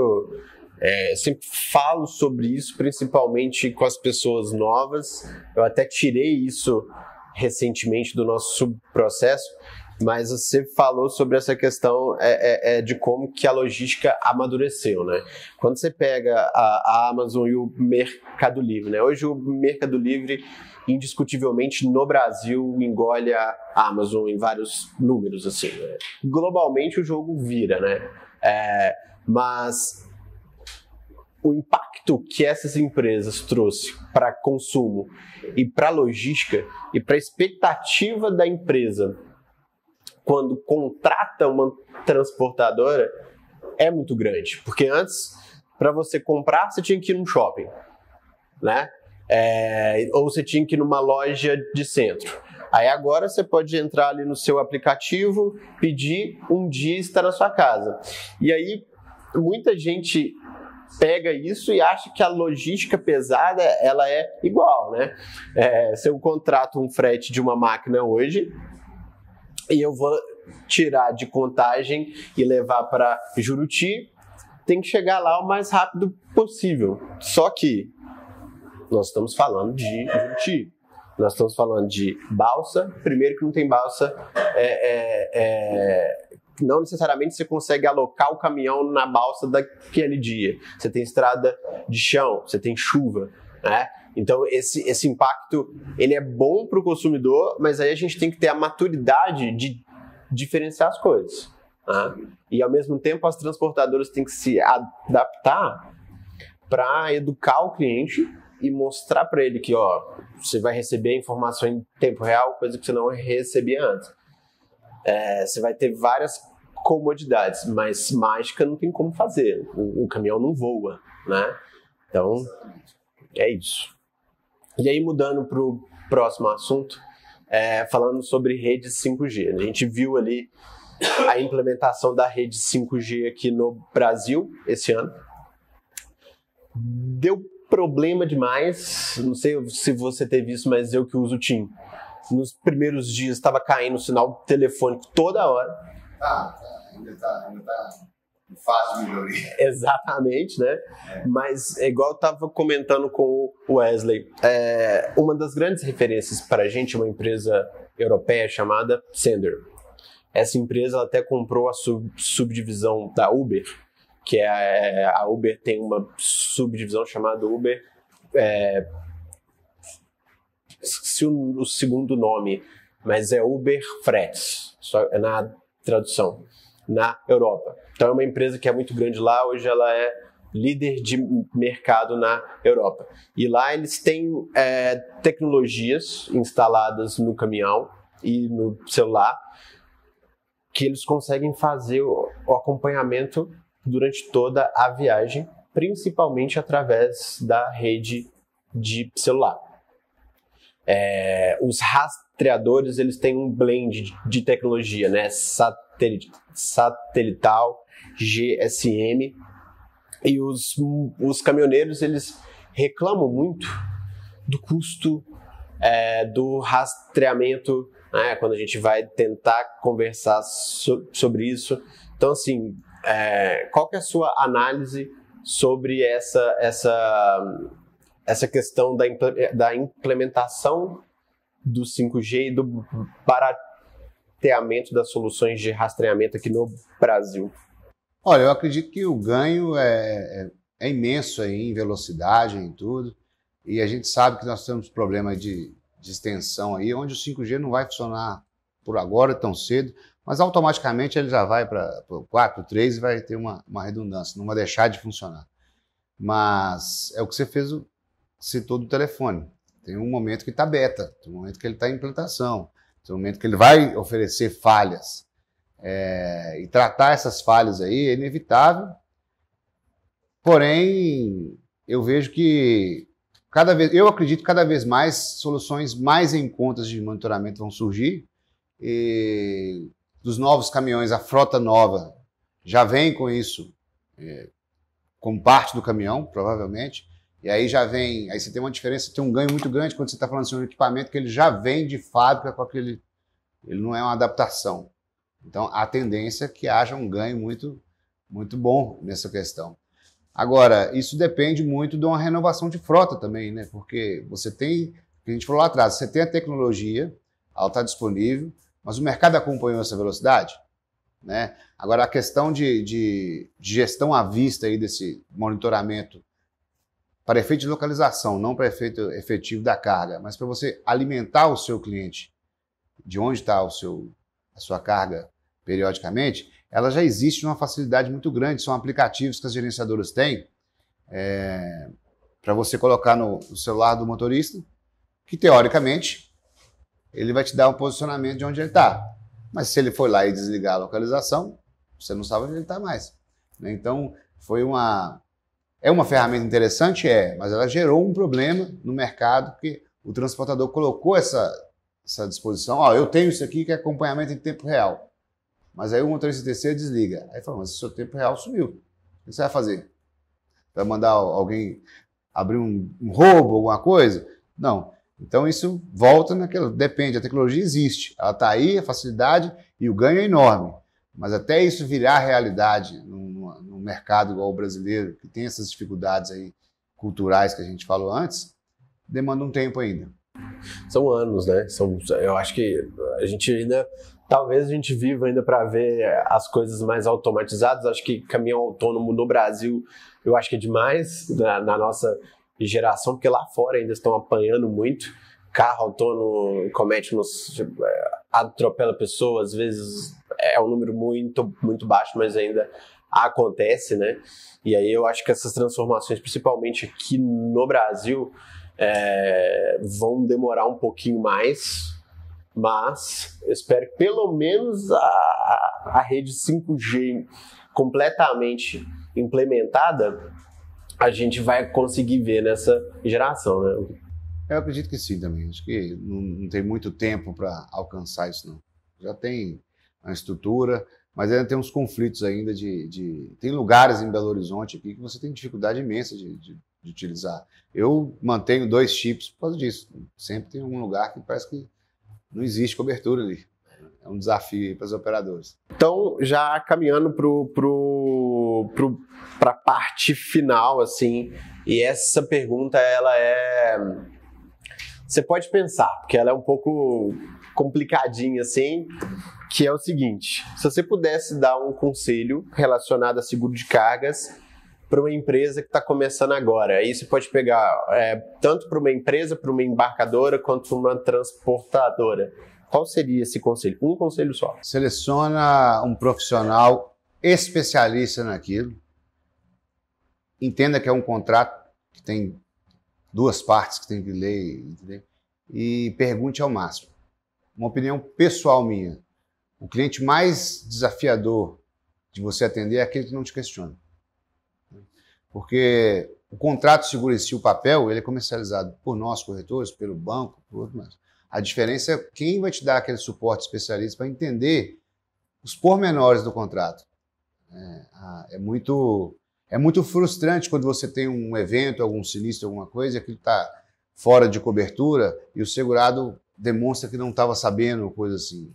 falo sobre isso, principalmente com as pessoas novas. Eu até tirei isso recentemente do nosso processo, mas você falou sobre essa questão de como que a logística amadureceu, né? Quando você pega a Amazon e o Mercado Livre, né? Hoje o Mercado Livre, indiscutivelmente, no Brasil, engole a Amazon em vários números, assim, né? Globalmente o jogo vira, né? Mas o impacto que essas empresas trouxe para consumo e para logística e para a expectativa da empresa quando contrata uma transportadora é muito grande. Porque antes, para você comprar, você tinha que ir num shopping, né? Ou você tinha que ir numa loja de centro. Aí agora você pode entrar ali no seu aplicativo, pedir, um dia estar na sua casa. E aí muita gente pega isso e acha que a logística pesada ela é igual, né? Se eu contrato um frete de uma máquina hoje e eu vou tirar de Contagem e levar para Juruti, tem que chegar lá o mais rápido possível. Só que nós estamos falando de Juruti. Nós estamos falando de balsa. Primeiro que não tem balsa, não necessariamente você consegue alocar o caminhão na balsa daquele dia. Você tem estrada de chão, você tem chuva, né? Então esse impacto ele é bom para o consumidor, mas aí a gente tem que ter a maturidade de diferenciar as coisas, né? E ao mesmo tempo as transportadoras têm que se adaptar para educar o cliente e mostrar para ele que você vai receber a informação em tempo real, coisa que você não recebia antes. Você vai ter várias comodidades, mas mágica não tem como fazer. O caminhão não voa, né? Então, é isso. E aí, mudando para o próximo assunto, falando sobre rede 5G. A gente viu ali a implementação da rede 5G aqui no Brasil esse ano. Deu problema demais. Não sei se você teve isso, mas eu que uso o TIM. nos primeiros dias estava caindo o sinal telefônico toda hora. Ainda tá em fase de melhoria. Exatamente, né? Mas, igual eu estava comentando com o Wesley, uma das grandes referências para a gente é uma empresa europeia chamada Sender. Essa empresa ela até comprou a subdivisão da Uber, que a Uber tem uma subdivisão chamada Uber, esqueci o segundo nome, mas é Uber Frets, só na tradução, na Europa. Então é uma empresa que é muito grande lá, hoje ela é líder de mercado na Europa. E lá eles têm tecnologias instaladas no caminhão e no celular que eles conseguem fazer o acompanhamento durante toda a viagem, principalmente através da rede de celular. Os rastreadores eles têm um blend de tecnologia, né? Satelital, GSM, e os caminhoneiros eles reclamam muito do custo do rastreamento, né? Quando a gente vai tentar conversar sobre isso. Então, assim, qual que é a sua análise sobre essa questão da implementação do 5G e do barateamento das soluções de rastreamento aqui no Brasil? Olha, eu acredito que o ganho é imenso aí em velocidade, em tudo, e a gente sabe que nós temos problema de extensão aí, onde o 5G não vai funcionar por agora tão cedo, mas automaticamente ele já vai para o 4, 3 e vai ter uma redundância, não vai deixar de funcionar. Mas é o que você citou do telefone. Tem um momento que está beta, tem um momento que ele está em implantação, tem um momento que ele vai oferecer falhas. E tratar essas falhas aí é inevitável, porém eu vejo que eu acredito que cada vez mais soluções mais em contas de monitoramento vão surgir, e dos novos caminhões, a frota nova já vem com isso como parte do caminhão, provavelmente, e aí aí você tem uma diferença, tem um ganho muito grande quando você está falando de um equipamento que ele já vem de fábrica com aquele, ele não é uma adaptação. Então, a tendência é que haja um ganho muito, muito bom nessa questão. Agora, isso depende muito de uma renovação de frota também, né? Porque você tem, que a gente falou lá atrás, você tem a tecnologia, ela está disponível, mas o mercado acompanhou essa velocidade, né? Agora, a questão de gestão à vista aí desse monitoramento para efeito de localização, não para efeito efetivo da carga, mas para você alimentar o seu cliente de onde está a sua carga periodicamente, ela já existe numa facilidade muito grande. São aplicativos que as gerenciadoras têm para você colocar no celular do motorista, que teoricamente ele vai te dar um posicionamento de onde ele está. Mas se ele for lá e desligar a localização, você não sabe onde ele está mais. Então, é uma ferramenta interessante, mas ela gerou um problema no mercado, porque o transportador colocou essa disposição. Eu tenho isso aqui que é acompanhamento em tempo real. Mas aí o motorista terceiro desliga. Aí fala, mas o seu tempo real sumiu. O que você vai fazer? Vai mandar alguém abrir um roubo, alguma coisa? Não. Então isso volta naquilo. Depende, a tecnologia existe. Ela está aí, a facilidade e o ganho é enorme. Mas até isso virar realidade num mercado igual o brasileiro, que tem essas dificuldades aí culturais que a gente falou antes, demanda um tempo ainda. São anos, né? Eu acho que talvez a gente viva ainda para ver as coisas mais automatizadas. Acho que caminhão autônomo no Brasil, eu acho que é demais na nossa geração, porque lá fora ainda estão apanhando muito. Carro autônomo atropela pessoas, às vezes é um número muito, muito baixo, mas ainda acontece, né? E aí eu acho que essas transformações, principalmente aqui no Brasil, vão demorar um pouquinho mais, mas eu espero que pelo menos a rede 5G completamente implementada, a gente vai conseguir ver nessa geração, né? Eu acredito que sim também. Acho que não tem muito tempo para alcançar isso, não. Já tem uma estrutura, mas ainda tem uns conflitos ainda Tem lugares em Belo Horizonte aqui que você tem dificuldade imensa de utilizar. Eu mantenho 2 chips por causa disso. Sempre tem um lugar que parece que não existe cobertura ali. É um desafio para os operadores. Então, já caminhando para a parte final, assim, e essa pergunta, ela é... Você pode pensar, porque ela é um pouco complicadinha, assim, que é o seguinte: se você pudesse dar um conselho relacionado a seguro de cargas para uma empresa que está começando agora, aí você pode pegar tanto para uma empresa, para uma embarcadora, quanto para uma transportadora. Qual seria esse conselho? Um conselho só. Seleciona um profissional especialista naquilo. Entenda que é um contrato que tem duas partes que tem que ler, entendeu? E pergunte ao máximo. Uma opinião pessoal minha. O cliente mais desafiador de você atender é aquele que não te questiona. Porque o contrato seguro em si, o papel, ele é comercializado por nós, corretores, pelo banco, por outro mais. A diferença é quem vai te dar aquele suporte especialista para entender os pormenores do contrato. É muito frustrante quando você tem um evento, algum sinistro, alguma coisa, e aquilo está fora de cobertura e o segurado demonstra que não estava sabendo, coisa assim.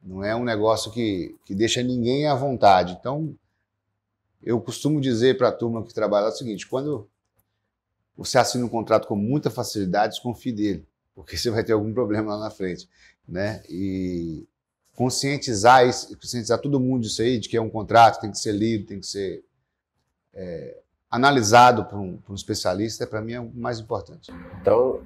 Não é um negócio que deixa ninguém à vontade. Então, eu costumo dizer para a turma que trabalha o seguinte: quando você assina um contrato com muita facilidade, desconfie dele, porque você vai ter algum problema lá na frente, né? E conscientizar todo mundo disso aí, de que é um contrato, tem que ser lido, tem que ser analisado por um especialista, para mim é o mais importante. Então,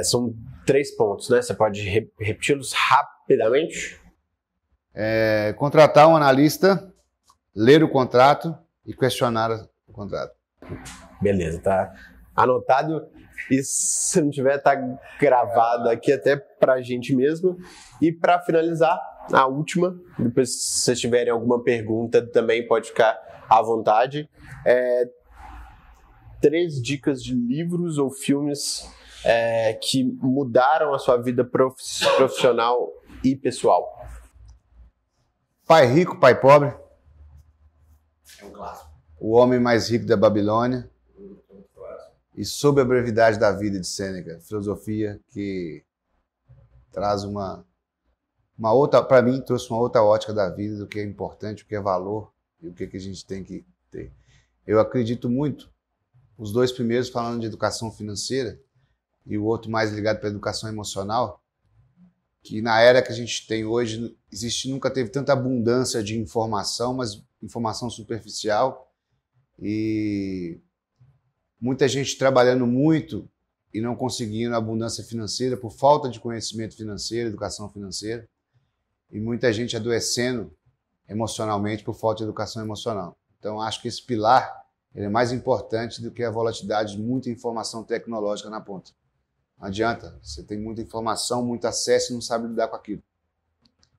são 3 pontos, né? Você pode repeti-los rapidamente? Contratar um analista, ler o contrato e questionar o contrato. Beleza, tá anotado. E se não tiver, tá gravado aqui até pra gente mesmo. E para finalizar, a última, depois se vocês tiverem alguma pergunta também pode ficar à vontade. 3 dicas de livros ou filmes que mudaram a sua vida profissional e pessoal. Pai Rico, Pai Pobre. É um clássico. O Homem Mais Rico da Babilônia. E Sobre a Brevidade da Vida, de Sêneca. Filosofia que traz uma outra, para mim, trouxe uma outra ótica da vida, do que é importante, o que é valor e o que a gente tem que ter. Eu acredito muito, os 2 primeiros falando de educação financeira e o outro mais ligado para a educação emocional, que na era que a gente tem hoje, nunca teve tanta abundância de informação, mas informação superficial, e muita gente trabalhando muito e não conseguindo abundância financeira por falta de conhecimento financeiro, educação financeira, e muita gente adoecendo emocionalmente por falta de educação emocional. Então, acho que esse pilar ele é mais importante do que a volatilidade de muita informação tecnológica na ponta. Não adianta, você tem muita informação, muito acesso e não sabe lidar com aquilo,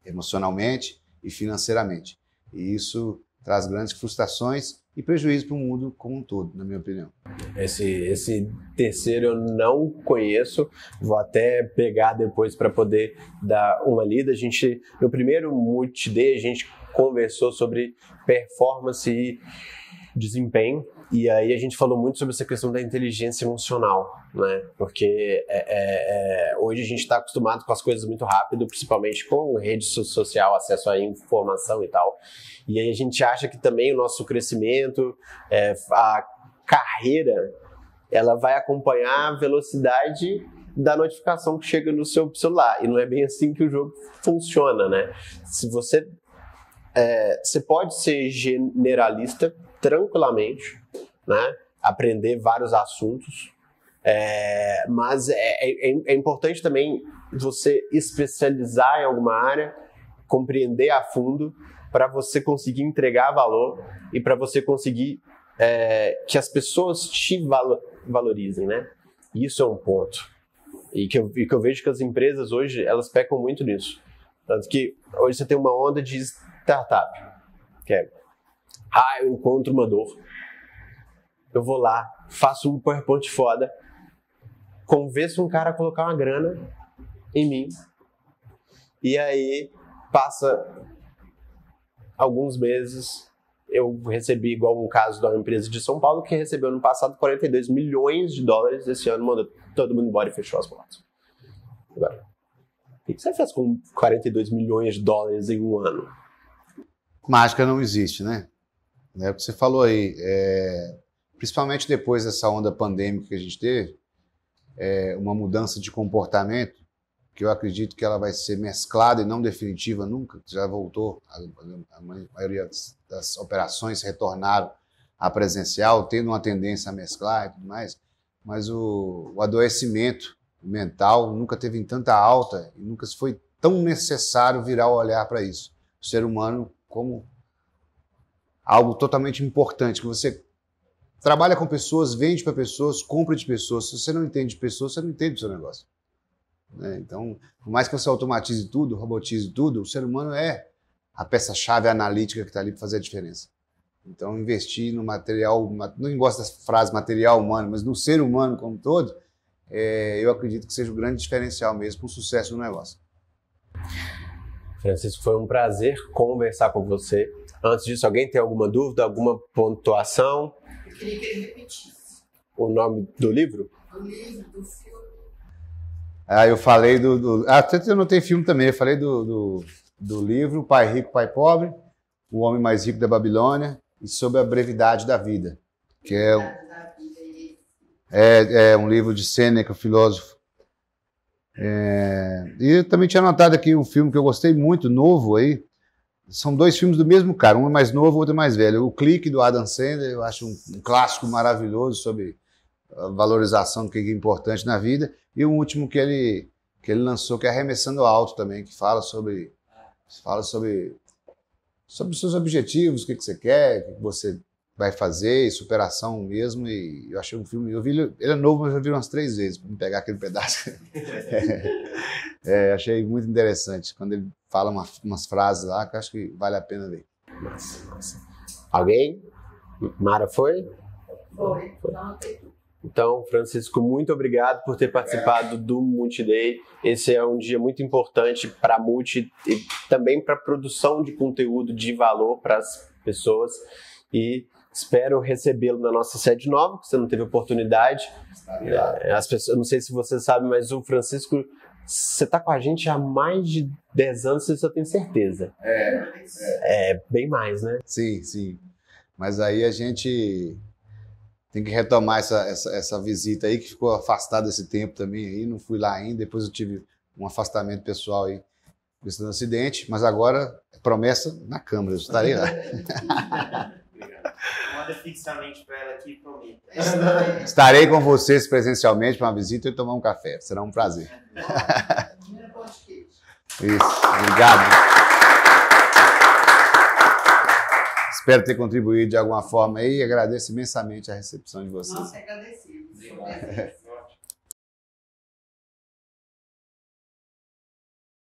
emocionalmente e financeiramente. E isso traz grandes frustrações e prejuízo para o mundo como um todo, na minha opinião. Esse terceiro eu não conheço, vou até pegar depois para poder dar uma lida. No primeiro Multi-Day, a gente conversou sobre performance e desempenho, e aí a gente falou muito sobre essa questão da inteligência emocional, né? Porque hoje a gente está acostumado com as coisas muito rápido, principalmente com rede social, acesso à informação e tal, e aí a gente acha que também o nosso crescimento, a carreira, ela vai acompanhar a velocidade da notificação que chega no seu celular, e não é bem assim que o jogo funciona, né? Se você pode ser generalista tranquilamente, né? Aprender vários assuntos, mas é importante também você especializar em alguma área, compreender a fundo, para você conseguir entregar valor e para você conseguir que as pessoas te valorizem, né? Isso é um ponto. E que eu vejo que as empresas hoje, elas pecam muito nisso. Tanto que hoje você tem uma onda de startup, que eu encontro uma dor, eu vou lá, faço um PowerPoint foda, convenço um cara a colocar uma grana em mim, e aí passa alguns meses, eu recebi, igual um caso de uma empresa de São Paulo, que recebeu no passado 42 milhões de dólares, esse ano mandou todo mundo embora e fechou as portas. Agora, o que você fez com 42 milhões de dólares em um ano? Mágica não existe, né? É o que você falou aí. Principalmente depois dessa onda pandêmica que a gente teve, uma mudança de comportamento, que eu acredito que ela vai ser mesclada e não definitiva nunca, já voltou, a maioria das operações retornaram à presencial, tendo uma tendência a mesclar e tudo mais, mas o adoecimento mental nunca teve em tanta alta e nunca foi tão necessário virar o olhar para isso. O ser humano como algo totalmente importante, que você trabalha com pessoas, vende para pessoas, compra de pessoas. Se você não entende de pessoas, você não entende do seu negócio. Então, por mais que você automatize tudo, robotize tudo, o ser humano é a peça-chave analítica que está ali para fazer a diferença. Então, investir no material, não gosto da frase material humano, mas no ser humano como um todo, eu acredito que seja o grande diferencial mesmo para o sucesso do negócio. Francisco, foi um prazer conversar com você. Antes disso, alguém tem alguma dúvida, alguma pontuação? Eu queria que ele repetisse. O nome do livro? Do livro, do filme. Eu falei até eu não tenho filme também, eu falei do livro Pai Rico, Pai Pobre, O Homem Mais Rico da Babilônia e sobre a brevidade da vida, que é um livro de Sêneca, filósofo. E eu também tinha anotado aqui um filme que eu gostei muito, novo aí. São dois filmes do mesmo cara, um é mais novo, o outro é mais velho. O Clique, do Adam Sandler, eu acho um clássico maravilhoso sobre a valorização do que é importante na vida. E o último que ele lançou, que é Arremessando Alto também, que fala sobre os seus objetivos, o que você quer, o que você vai fazer, e superação mesmo. E eu achei um filme, ele é novo, mas eu vi umas 3 vezes, para me pegar aquele pedaço. Achei muito interessante, quando ele fala umas frases lá, que eu acho que vale a pena ver. Nossa. Alguém? Mara foi? Foi. Não tem tudo. Então, Francisco, muito obrigado por ter participado do Multiday. Esse é um dia muito importante para a Multi e também para a produção de conteúdo de valor para as pessoas. E espero recebê-lo na nossa sede nova, que você não teve oportunidade. As pessoas, não sei se você sabe, mas o Francisco, você está com a gente há mais de 10 anos, isso eu tenho certeza. Bem mais, né? Sim. Mas aí a gente tem que retomar essa visita aí, que ficou afastado esse tempo também aí, não fui lá ainda, depois eu tive um afastamento pessoal aí, questão do acidente, mas agora, promessa na Câmara, eu estarei lá. Manda fixamente para ela aqui, prometo. Estarei com vocês presencialmente para uma visita e tomar um café, será um prazer. Isso, obrigado. Espero ter contribuído de alguma forma aí e agradeço imensamente a recepção de vocês. Nós agradecemos.